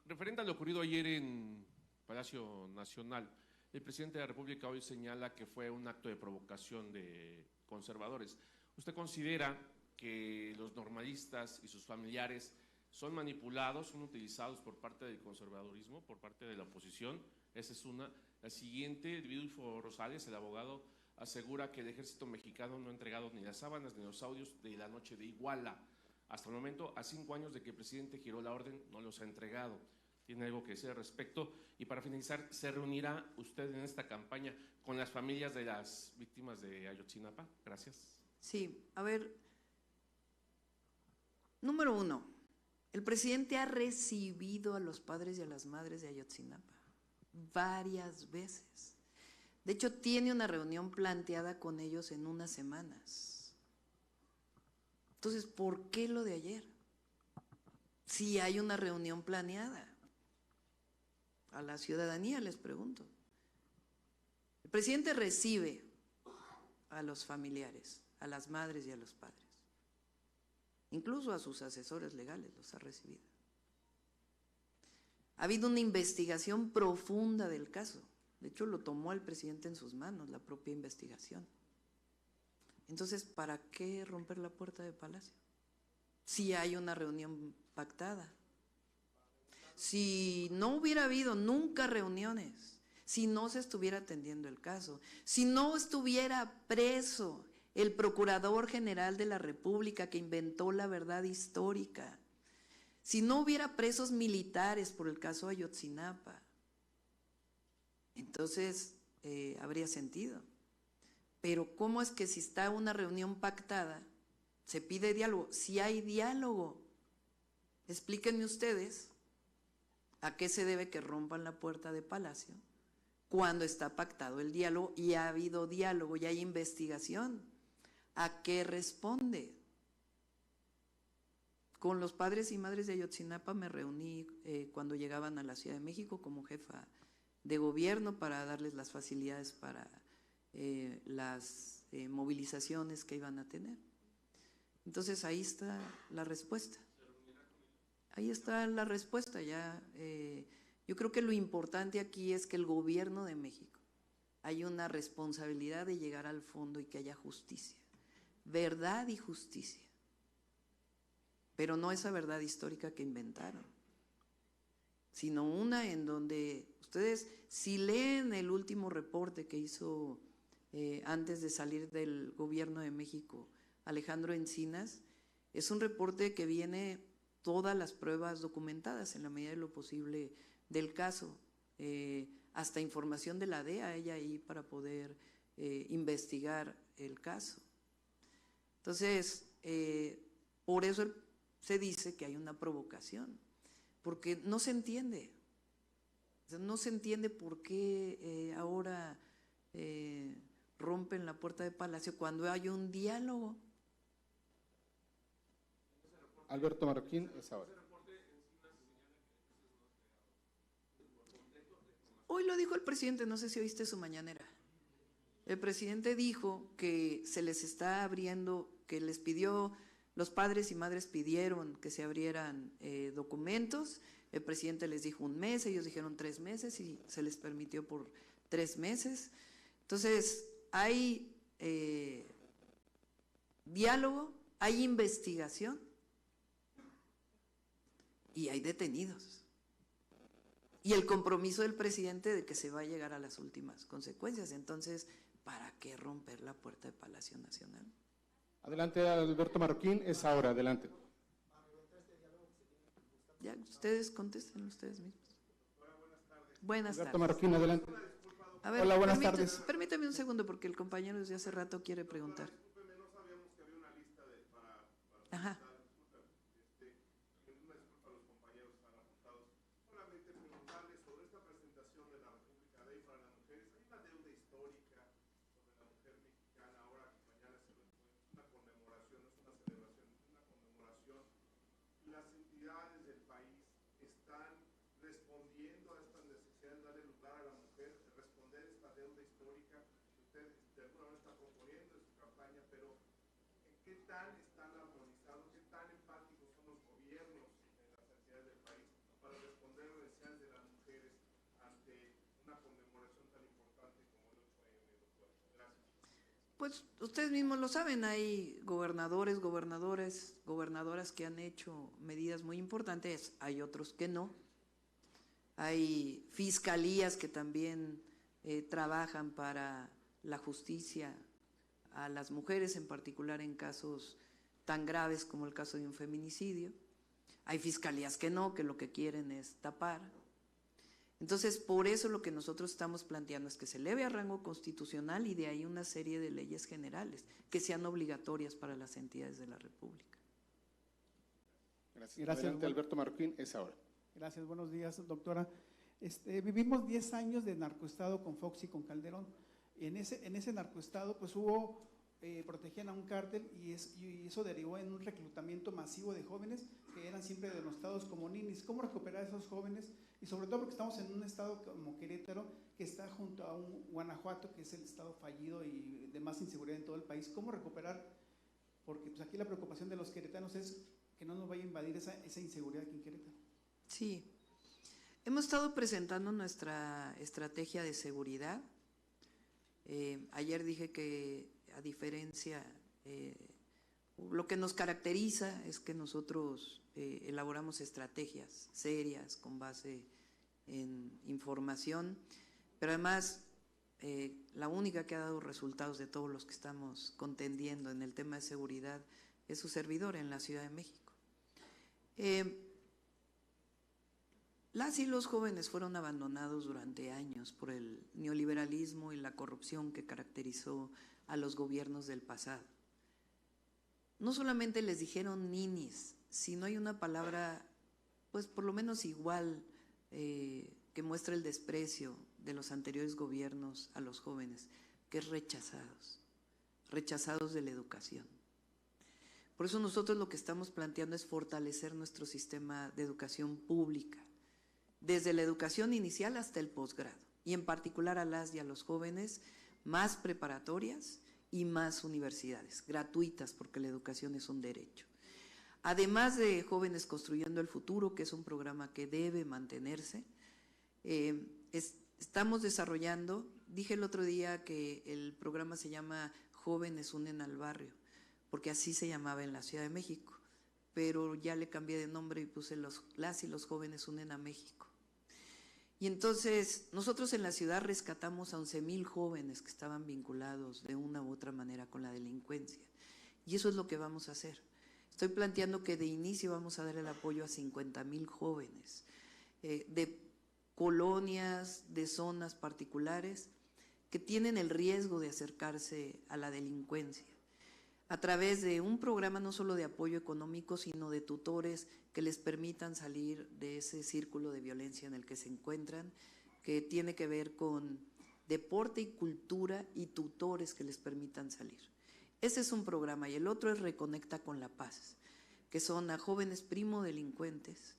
Referente a lo ocurrido ayer en Palacio Nacional, el presidente de la República hoy señala que fue un acto de provocación de conservadores. ¿Usted considera que los normalistas y sus familiares son manipulados, son utilizados por parte del conservadurismo, por parte de la oposición? Esa es una. La siguiente, Vidulfo Rosales, el abogado, asegura que el ejército mexicano no ha entregado ni las sábanas ni los audios de la noche de Iguala. Hasta el momento, a 5 años de que el presidente giró la orden, no los ha entregado. ¿Tiene algo que decir al respecto? Y para finalizar, ¿se reunirá usted en esta campaña con las familias de las víctimas de Ayotzinapa? Gracias. Sí, a ver, número 1, el presidente ha recibido a los padres y a las madres de Ayotzinapa varias veces. De hecho, tiene una reunión planteada con ellos en unas semanas. Entonces, ¿por qué lo de ayer? Si hay una reunión planeada. A la ciudadanía les pregunto. El presidente recibe a los familiares, a las madres y a los padres. Incluso a sus asesores legales los ha recibido. Ha habido una investigación profunda del caso. De hecho, lo tomó el presidente en sus manos, la propia investigación. Entonces, ¿para qué romper la puerta de Palacio? Si hay una reunión pactada. Si no hubiera habido nunca reuniones, si no se estuviera atendiendo el caso, si no estuviera preso el Procurador General de la República que inventó la verdad histórica, si no hubiera presos militares por el caso Ayotzinapa, entonces habría sentido. Pero ¿cómo es que si está una reunión pactada, se pide diálogo? Si hay diálogo, explíquenme ustedes a qué se debe que rompan la puerta de Palacio cuando está pactado el diálogo y ha habido diálogo y hay investigación. ¿A qué responde? Con los padres y madres de Ayotzinapa me reuní cuando llegaban a la Ciudad de México como jefa de gobierno para darles las facilidades para las movilizaciones que iban a tener. Entonces ahí está la respuesta. Ahí está la respuesta. Ya, yo creo que lo importante aquí es que el gobierno de México hay una responsabilidad de llegar al fondo y que haya justicia, verdad y justicia, pero no esa verdad histórica que inventaron, sino una en donde ustedes, si leen el último reporte que hizo antes de salir del gobierno de México, Alejandro Encinas, es un reporte que viene todas las pruebas documentadas en la medida de lo posible del caso, hasta información de la DEA hay ahí para poder investigar el caso. Entonces, por eso se dice que hay una provocación, porque no se entiende. O sea, no se entiende por qué ahora rompen la puerta de Palacio cuando hay un diálogo. Alberto Marroquín, es ahora. Hoy lo dijo el presidente, no sé si oíste su mañanera. El presidente dijo que se les está abriendo, que les pidió, los padres y madres pidieron que se abrieran documentos. El presidente les dijo 1 mes, ellos dijeron 3 meses y se les permitió por 3 meses. Entonces, hay diálogo, hay investigación y hay detenidos. Y el compromiso del presidente de que se va a llegar a las últimas consecuencias. Entonces, ¿para qué romper la puerta de Palacio Nacional? Adelante, Alberto Marroquín, es ahora, adelante. Ya, ustedes contesten ustedes mismos. Buenas tardes. Alberto Marroquín, adelante. A ver, hola, buenas tardes. Permítame un segundo porque el compañero desde hace rato quiere preguntar. Ajá. ¿Qué tan están armonizados, qué tan empáticos son los gobiernos en las necesidades del país para responder a las necesidades de las mujeres ante una conmemoración tan importante como el 8M, doctora? Gracias. Pues ustedes mismos lo saben, hay gobernadores, gobernadoras que han hecho medidas muy importantes, hay otros que no. Hay fiscalías que también trabajan para la justicia a las mujeres, en particular en casos tan graves como el caso de un feminicidio. Hay fiscalías que no, que lo que quieren es tapar. Entonces, por eso lo que nosotros estamos planteando es que se eleve a rango constitucional y de ahí una serie de leyes generales que sean obligatorias para las entidades de la República. Gracias. Adelante, Alberto Marroquín, es ahora. Gracias, buenos días, doctora. Vivimos 10 años de narcoestado con Fox y con Calderón. En ese narcoestado pues protegían a un cártel y eso derivó en un reclutamiento masivo de jóvenes que eran siempre denostados como ninis. ¿Cómo recuperar a esos jóvenes? Y sobre todo porque estamos en un estado como Querétaro que está junto a un Guanajuato que es el estado fallido y de más inseguridad en todo el país. ¿Cómo recuperar? Porque pues aquí la preocupación de los queretanos es que no nos vaya a invadir esa inseguridad aquí en Querétaro. Sí, hemos estado presentando nuestra estrategia de seguridad. Ayer dije que a diferencia, lo que nos caracteriza es que nosotros elaboramos estrategias serias con base en información, pero además la única que ha dado resultados de todos los que estamos contendiendo en el tema de seguridad es su servidor en la Ciudad de México. Las y los jóvenes fueron abandonados durante años por el neoliberalismo y la corrupción que caracterizó a los gobiernos del pasado. No solamente les dijeron ninis, sino hay una palabra, pues por lo menos igual, que muestra el desprecio de los anteriores gobiernos a los jóvenes, que es rechazados de la educación. Por eso nosotros lo que estamos planteando es fortalecer nuestro sistema de educación pública, desde la educación inicial hasta el posgrado, y en particular a las y a los jóvenes, más preparatorias y más universidades, gratuitas, porque la educación es un derecho. Además de Jóvenes Construyendo el Futuro, que es un programa que debe mantenerse, estamos desarrollando, dije el otro día que el programa se llama Jóvenes Unen al Barrio, porque así se llamaba en la Ciudad de México, pero ya le cambié de nombre y puse las y los jóvenes unen a México. Y entonces nosotros en la ciudad rescatamos a 11,000 jóvenes que estaban vinculados de una u otra manera con la delincuencia. Y eso es lo que vamos a hacer. Estoy planteando que de inicio vamos a dar el apoyo a 50,000 jóvenes de colonias, de zonas particulares que tienen el riesgo de acercarse a la delincuencia, a través de un programa no solo de apoyo económico, sino de tutores que les permitan salir de ese círculo de violencia en el que se encuentran, que tiene que ver con deporte y cultura y tutores que les permitan salir. Ese es un programa, y el otro es Reconecta con la Paz, que son a jóvenes primodelincuentes,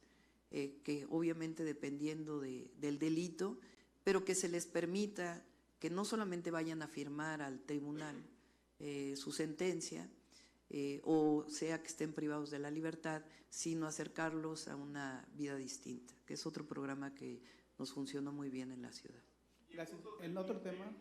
que obviamente dependiendo del delito, pero que se les permita que no solamente vayan a firmar al tribunal su sentencia, o sea que estén privados de la libertad, sino acercarlos a una vida distinta, que es otro programa que nos funcionó muy bien en la ciudad. Gracias. El otro tema.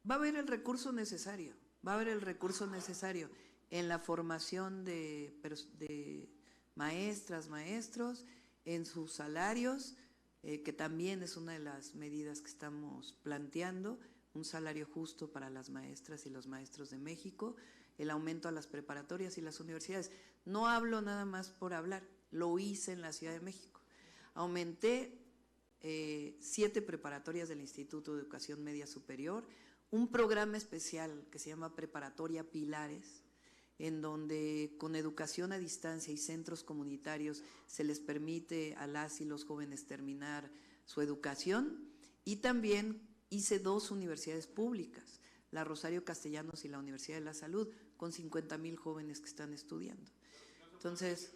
Va a haber el recurso necesario, en la formación de maestras, maestros, en sus salarios, que también es una de las medidas que estamos planteando, un salario justo para las maestras y los maestros de México, el aumento a las preparatorias y las universidades. No hablo nada más por hablar, lo hice en la Ciudad de México. Aumenté 7 preparatorias del Instituto de Educación Media Superior, un programa especial que se llama Preparatoria Pilares, en donde con educación a distancia y centros comunitarios se les permite a las y los jóvenes terminar su educación, y también hice 2 universidades públicas, la Rosario Castellanos y la Universidad de la Salud, con 50,000 jóvenes que están estudiando. Entonces,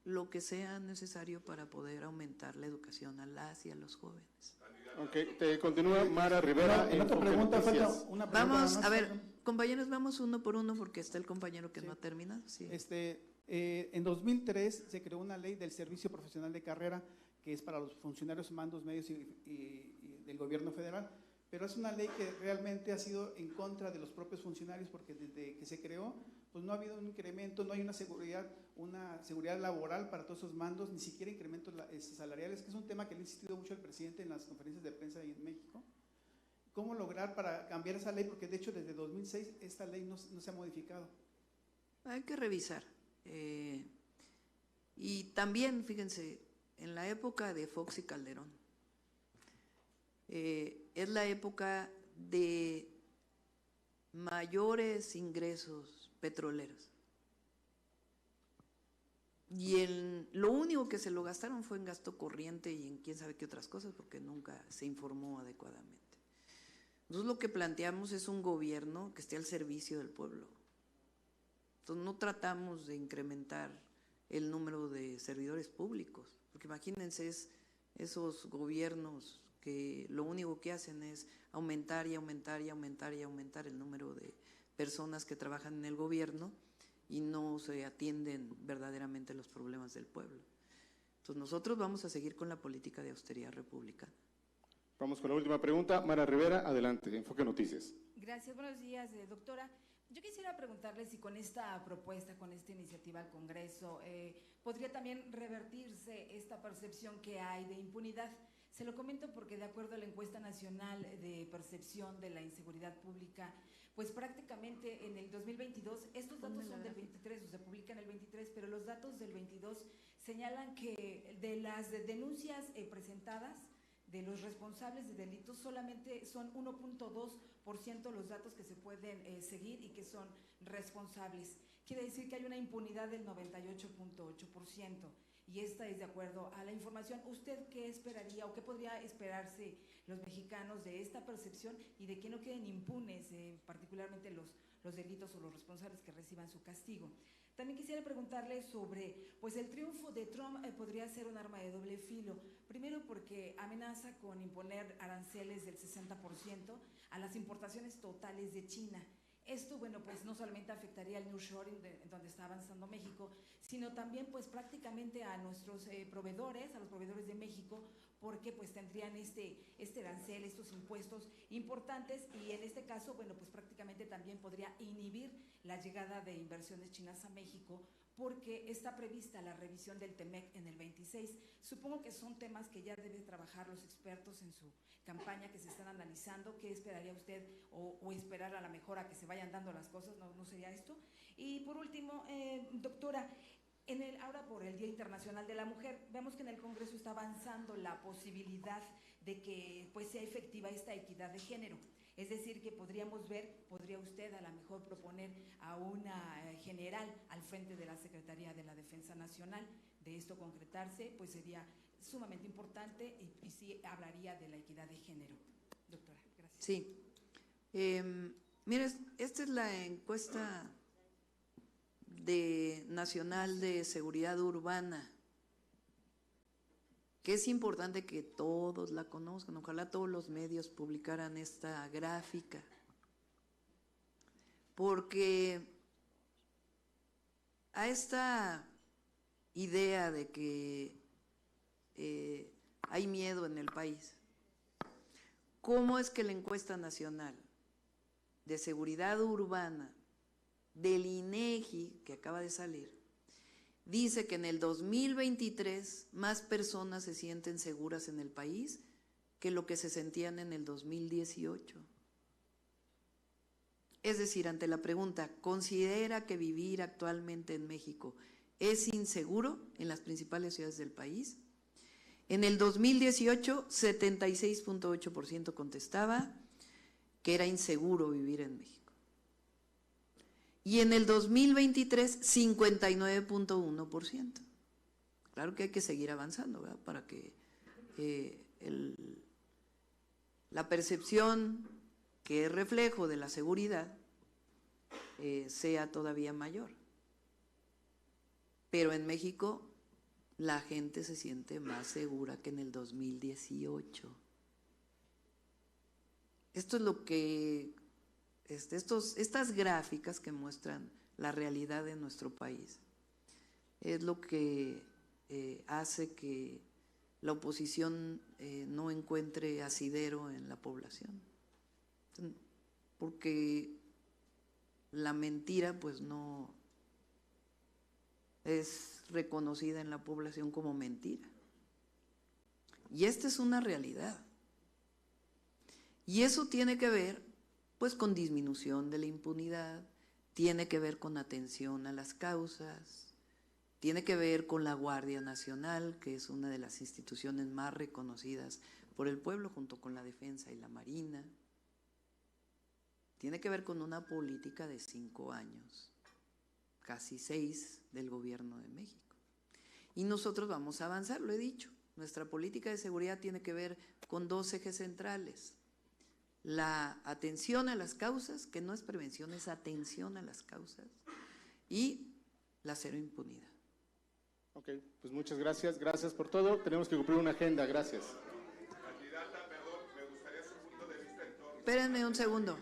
lo que sea necesario para poder aumentar la educación a las y a los jóvenes. Ok, te continúa Mara Rivera. En otra pregunta, falta una pregunta. Vamos, a ver, compañeros, vamos uno por uno porque está el compañero que no ha terminado. Sí. En 2003 se creó una ley del servicio profesional de carrera que es para los funcionarios, mandos medios y del gobierno federal, pero es una ley que realmente ha sido en contra de los propios funcionarios, porque desde que se creó pues no ha habido un incremento, no hay una seguridad laboral para todos esos mandos, ni siquiera incrementos salariales, que es un tema que le ha insistido mucho el presidente en las conferencias de prensa ahí en México. ¿Cómo lograr para cambiar esa ley? Porque de hecho desde 2006 esta ley no se ha modificado. Hay que revisar. Y también, fíjense, en la época de Fox y Calderón, es la época de mayores ingresos petroleros. Y lo único que se lo gastaron fue en gasto corriente y en quién sabe qué otras cosas, porque nunca se informó adecuadamente. Entonces lo que planteamos es un gobierno que esté al servicio del pueblo. Entonces no tratamos de incrementar el número de servidores públicos, porque imagínense esos gobiernos que lo único que hacen es aumentar y aumentar y aumentar y aumentar el número de personas que trabajan en el gobierno y no se atienden verdaderamente los problemas del pueblo. Entonces nosotros vamos a seguir con la política de austeridad republicana. Vamos con la última pregunta. Mara Rivera, adelante, Enfoque Noticias. Gracias, buenos días, doctora. Yo quisiera preguntarle si con esta propuesta, con esta iniciativa al Congreso, podría también revertirse esta percepción que hay de impunidad. Se lo comento porque de acuerdo a la encuesta nacional de percepción de la inseguridad pública, pues prácticamente en el 2022, estos datos son del 23, o se publican el 23, pero los datos del 22 señalan que de las denuncias presentadas, de los responsables de delitos, solamente son 1.2% los datos que se pueden seguir y que son responsables. Quiere decir que hay una impunidad del 98.8%. Y esta es de acuerdo a la información. ¿Usted qué esperaría o qué podría esperarse los mexicanos de esta percepción y de que no queden impunes particularmente los delitos o los responsables que reciban su castigo? También quisiera preguntarle sobre, pues el triunfo de Trump podría ser un arma de doble filo. Primero porque amenaza con imponer aranceles del 60% a las importaciones totales de China. Esto, bueno, pues no solamente afectaría al nearshoring donde está avanzando México, sino también pues prácticamente a nuestros proveedores, a los proveedores de México, porque pues tendrían este arancel, estos impuestos importantes, y en este caso, bueno, pues prácticamente también podría inhibir la llegada de inversiones chinas a México, porque está prevista la revisión del TEMEC en el 26. Supongo que son temas que ya deben trabajar los expertos en su campaña, que se están analizando. ¿Qué esperaría usted o esperar a la mejor a que se vayan dando las cosas? ¿No sería esto? Y por último, doctora, ahora por el Día Internacional de la Mujer, vemos que en el Congreso está avanzando la posibilidad de que pues sea efectiva esta equidad de género. Es decir, que podría usted a lo mejor proponer a una general al frente de la Secretaría de la Defensa Nacional. De esto concretarse, pues sería sumamente importante y sí hablaría de la equidad de género. Doctora, gracias. Sí. Mira, esta es la encuesta nacional de seguridad urbana, que es importante que todos la conozcan. Ojalá todos los medios publicaran esta gráfica, porque a esta idea de que hay miedo en el país, ¿cómo es que la encuesta nacional de seguridad urbana del INEGI, que acaba de salir, dice que en el 2023 más personas se sienten seguras en el país que lo que se sentían en el 2018? Es decir, ante la pregunta, ¿considera que vivir actualmente en México es inseguro en las principales ciudades del país? En el 2018, 76.8% contestaba que era inseguro vivir en México. Y en el 2023, 59.1%. Claro que hay que seguir avanzando, ¿verdad?, para que la percepción que es reflejo de la seguridad sea todavía mayor. Pero en México la gente se siente más segura que en el 2018. Esto es lo que estas gráficas que muestran la realidad de nuestro país es lo que hace que la oposición no encuentre asidero en la población, porque la mentira pues no es reconocida en la población como mentira, y esta es una realidad, y eso tiene que ver pues con disminución de la impunidad, tiene que ver con atención a las causas, tiene que ver con la Guardia Nacional, que es una de las instituciones más reconocidas por el pueblo, junto con la Defensa y la Marina. Tiene que ver con una política de 5 años, casi 6 del gobierno de México. Y nosotros vamos a avanzar, lo he dicho. Nuestra política de seguridad tiene que ver con 2 ejes centrales: la atención a las causas, que no es prevención, es atención a las causas, y la cero impunidad. Ok, pues muchas gracias, gracias por todo. Tenemos que cumplir una agenda, gracias. Candidata, perdón, me gustaría su punto de vista en torno. Espérenme un segundo.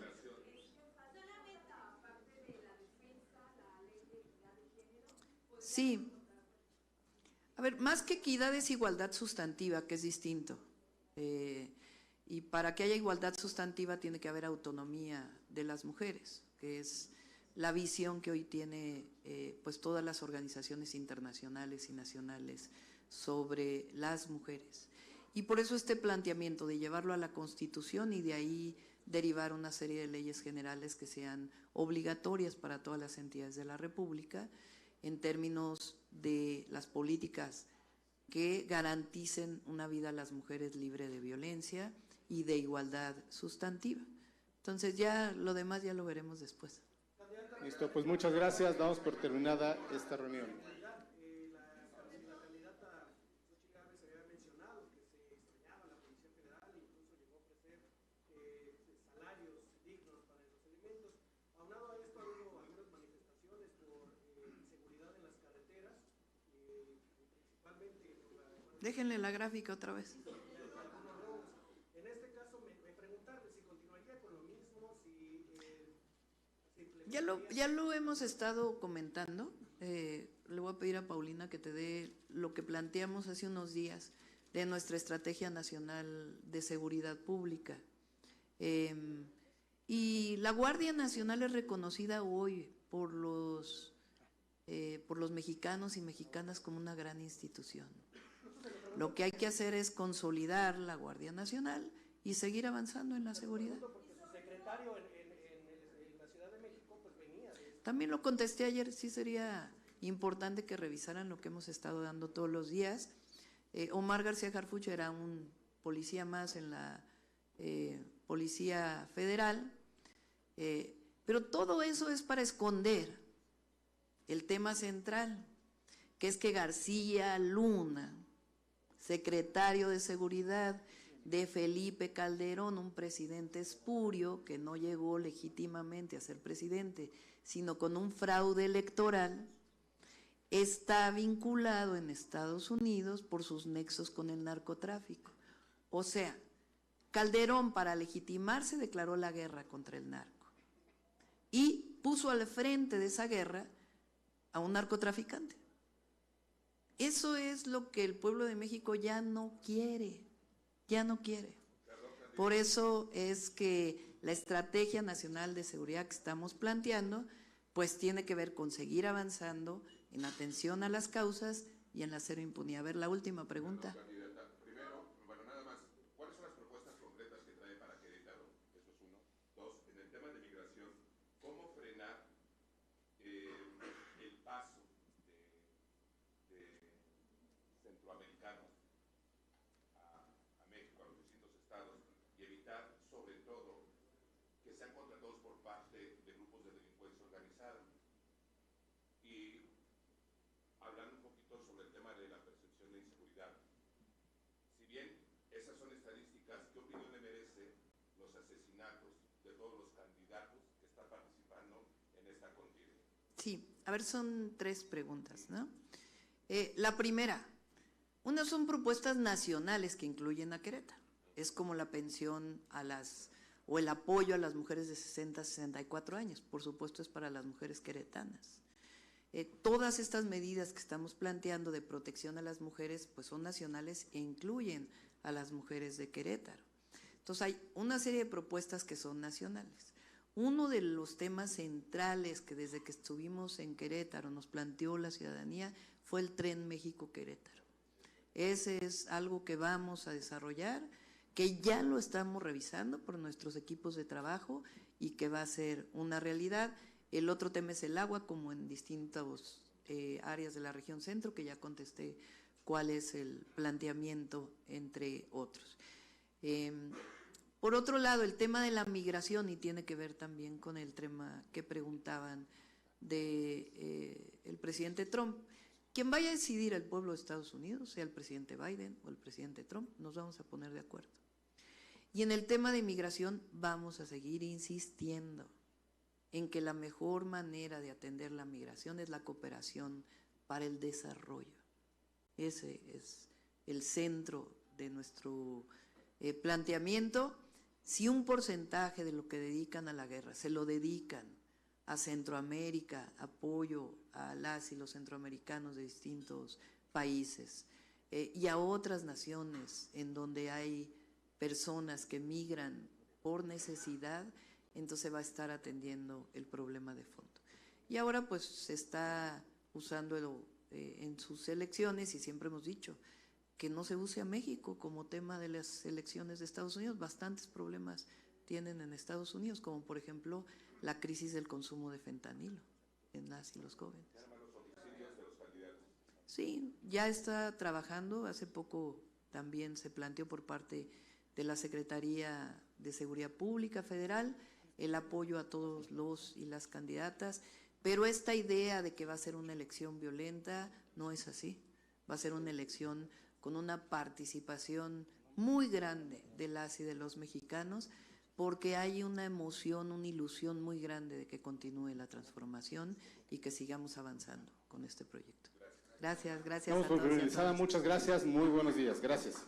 Sí. A ver, más que equidad es igualdad sustantiva, que es distinto. Y para que haya igualdad sustantiva tiene que haber autonomía de las mujeres, que es la visión que hoy tiene pues todas las organizaciones internacionales y nacionales sobre las mujeres. Y por eso este planteamiento de llevarlo a la Constitución y de ahí derivar una serie de leyes generales que sean obligatorias para todas las entidades de la República en términos de las políticas que garanticen una vida a las mujeres libre de violencia y de igualdad sustantiva. Entonces ya lo demás ya lo veremos después. Listo, pues muchas gracias, damos por terminada esta reunión. Déjenle la gráfica otra vez. En este caso, me preguntarle si continuaría con lo mismo, Ya lo hemos estado comentando. Le voy a pedir a Paulina que te dé lo que planteamos hace unos días de nuestra Estrategia Nacional de Seguridad Pública. Y la Guardia Nacional es reconocida hoy por los mexicanos y mexicanas como una gran institución. Lo que hay que hacer es consolidar la Guardia Nacional y seguir avanzando en la seguridad. Porque su secretario en la Ciudad de México pues venía de... También lo contesté ayer, sí sería importante que revisaran lo que hemos estado dando todos los días. Omar García Harfuch era un policía más en la Policía Federal, pero todo eso es para esconder el tema central, que es que García Luna, secretario de Seguridad de Felipe Calderón, un presidente espurio que no llegó legítimamente a ser presidente, sino con un fraude electoral, está vinculado en Estados Unidos por sus nexos con el narcotráfico. O sea, Calderón, para legitimarse, declaró la guerra contra el narco y puso al frente de esa guerra a un narcotraficante. Eso es lo que el pueblo de México ya no quiere, ya no quiere. Por eso es que la Estrategia Nacional de Seguridad que estamos planteando, pues tiene que ver con seguir avanzando en atención a las causas y en la cero impunidad. A ver, la última pregunta. Primero, bueno, nada más, ¿cuáles son las propuestas concretas que trae para Querétaro? Eso es uno. Dos, en el tema de migración, ¿cómo frenar el paso de centroamericanos a México, a los distintos estados, y evitar, sobre todo, que sean contratados por parte de grupos de delincuencia organizada? Y hablando un poquito sobre el tema de la percepción de inseguridad, si bien esas son estadísticas, ¿qué opinión le merece los asesinatos de todos los candidatos que están participando en esta contienda? Sí, a ver, son 3 preguntas, ¿no? La primera, unas son propuestas nacionales que incluyen a Querétaro. Es como la pensión o el apoyo a las mujeres de 60 a 64 años, por supuesto es para las mujeres queretanas. Todas estas medidas que estamos planteando de protección a las mujeres pues son nacionales e incluyen a las mujeres de Querétaro. Entonces hay una serie de propuestas que son nacionales. Uno de los temas centrales que desde que estuvimos en Querétaro nos planteó la ciudadanía fue el Tren México-Querétaro. Ese es algo que vamos a desarrollar, que ya lo estamos revisando por nuestros equipos de trabajo y que va a ser una realidad. El otro tema es el agua, como en distintas áreas de la región centro, que ya contesté cuál es el planteamiento, entre otros. Por otro lado, el tema de la migración, y tiene que ver también con el tema que preguntaban del presidente Trump. Quien vaya a decidir el pueblo de Estados Unidos, sea el presidente Biden o el presidente Trump, nos vamos a poner de acuerdo. Y en el tema de migración vamos a seguir insistiendo en que la mejor manera de atender la migración es la cooperación para el desarrollo. Ese es el centro de nuestro planteamiento. Si un porcentaje de lo que dedican a la guerra se lo dedican a Centroamérica, apoyo a las y los centroamericanos de distintos países y a otras naciones en donde hay personas que migran por necesidad, entonces va a estar atendiendo el problema de fondo. Y ahora pues se está usando en sus elecciones, y siempre hemos dicho que no se use a México como tema de las elecciones de Estados Unidos. Bastantes problemas tienen en Estados Unidos, como por ejemplo la crisis del consumo de fentanilo en las y los jóvenes. Sí, ya está trabajando. Hace poco también se planteó por parte de la Secretaría de Seguridad Pública Federal el apoyo a todos los y las candidatas, pero esta idea de que va a ser una elección violenta no es así. Va a ser una elección con una participación muy grande de las y de los mexicanos, porque hay una emoción, una ilusión muy grande de que continúe la transformación y que sigamos avanzando con este proyecto. Gracias, gracias Estamos a por todos y a finalizada. todas. Muchas gracias. Muy buenos días. Gracias.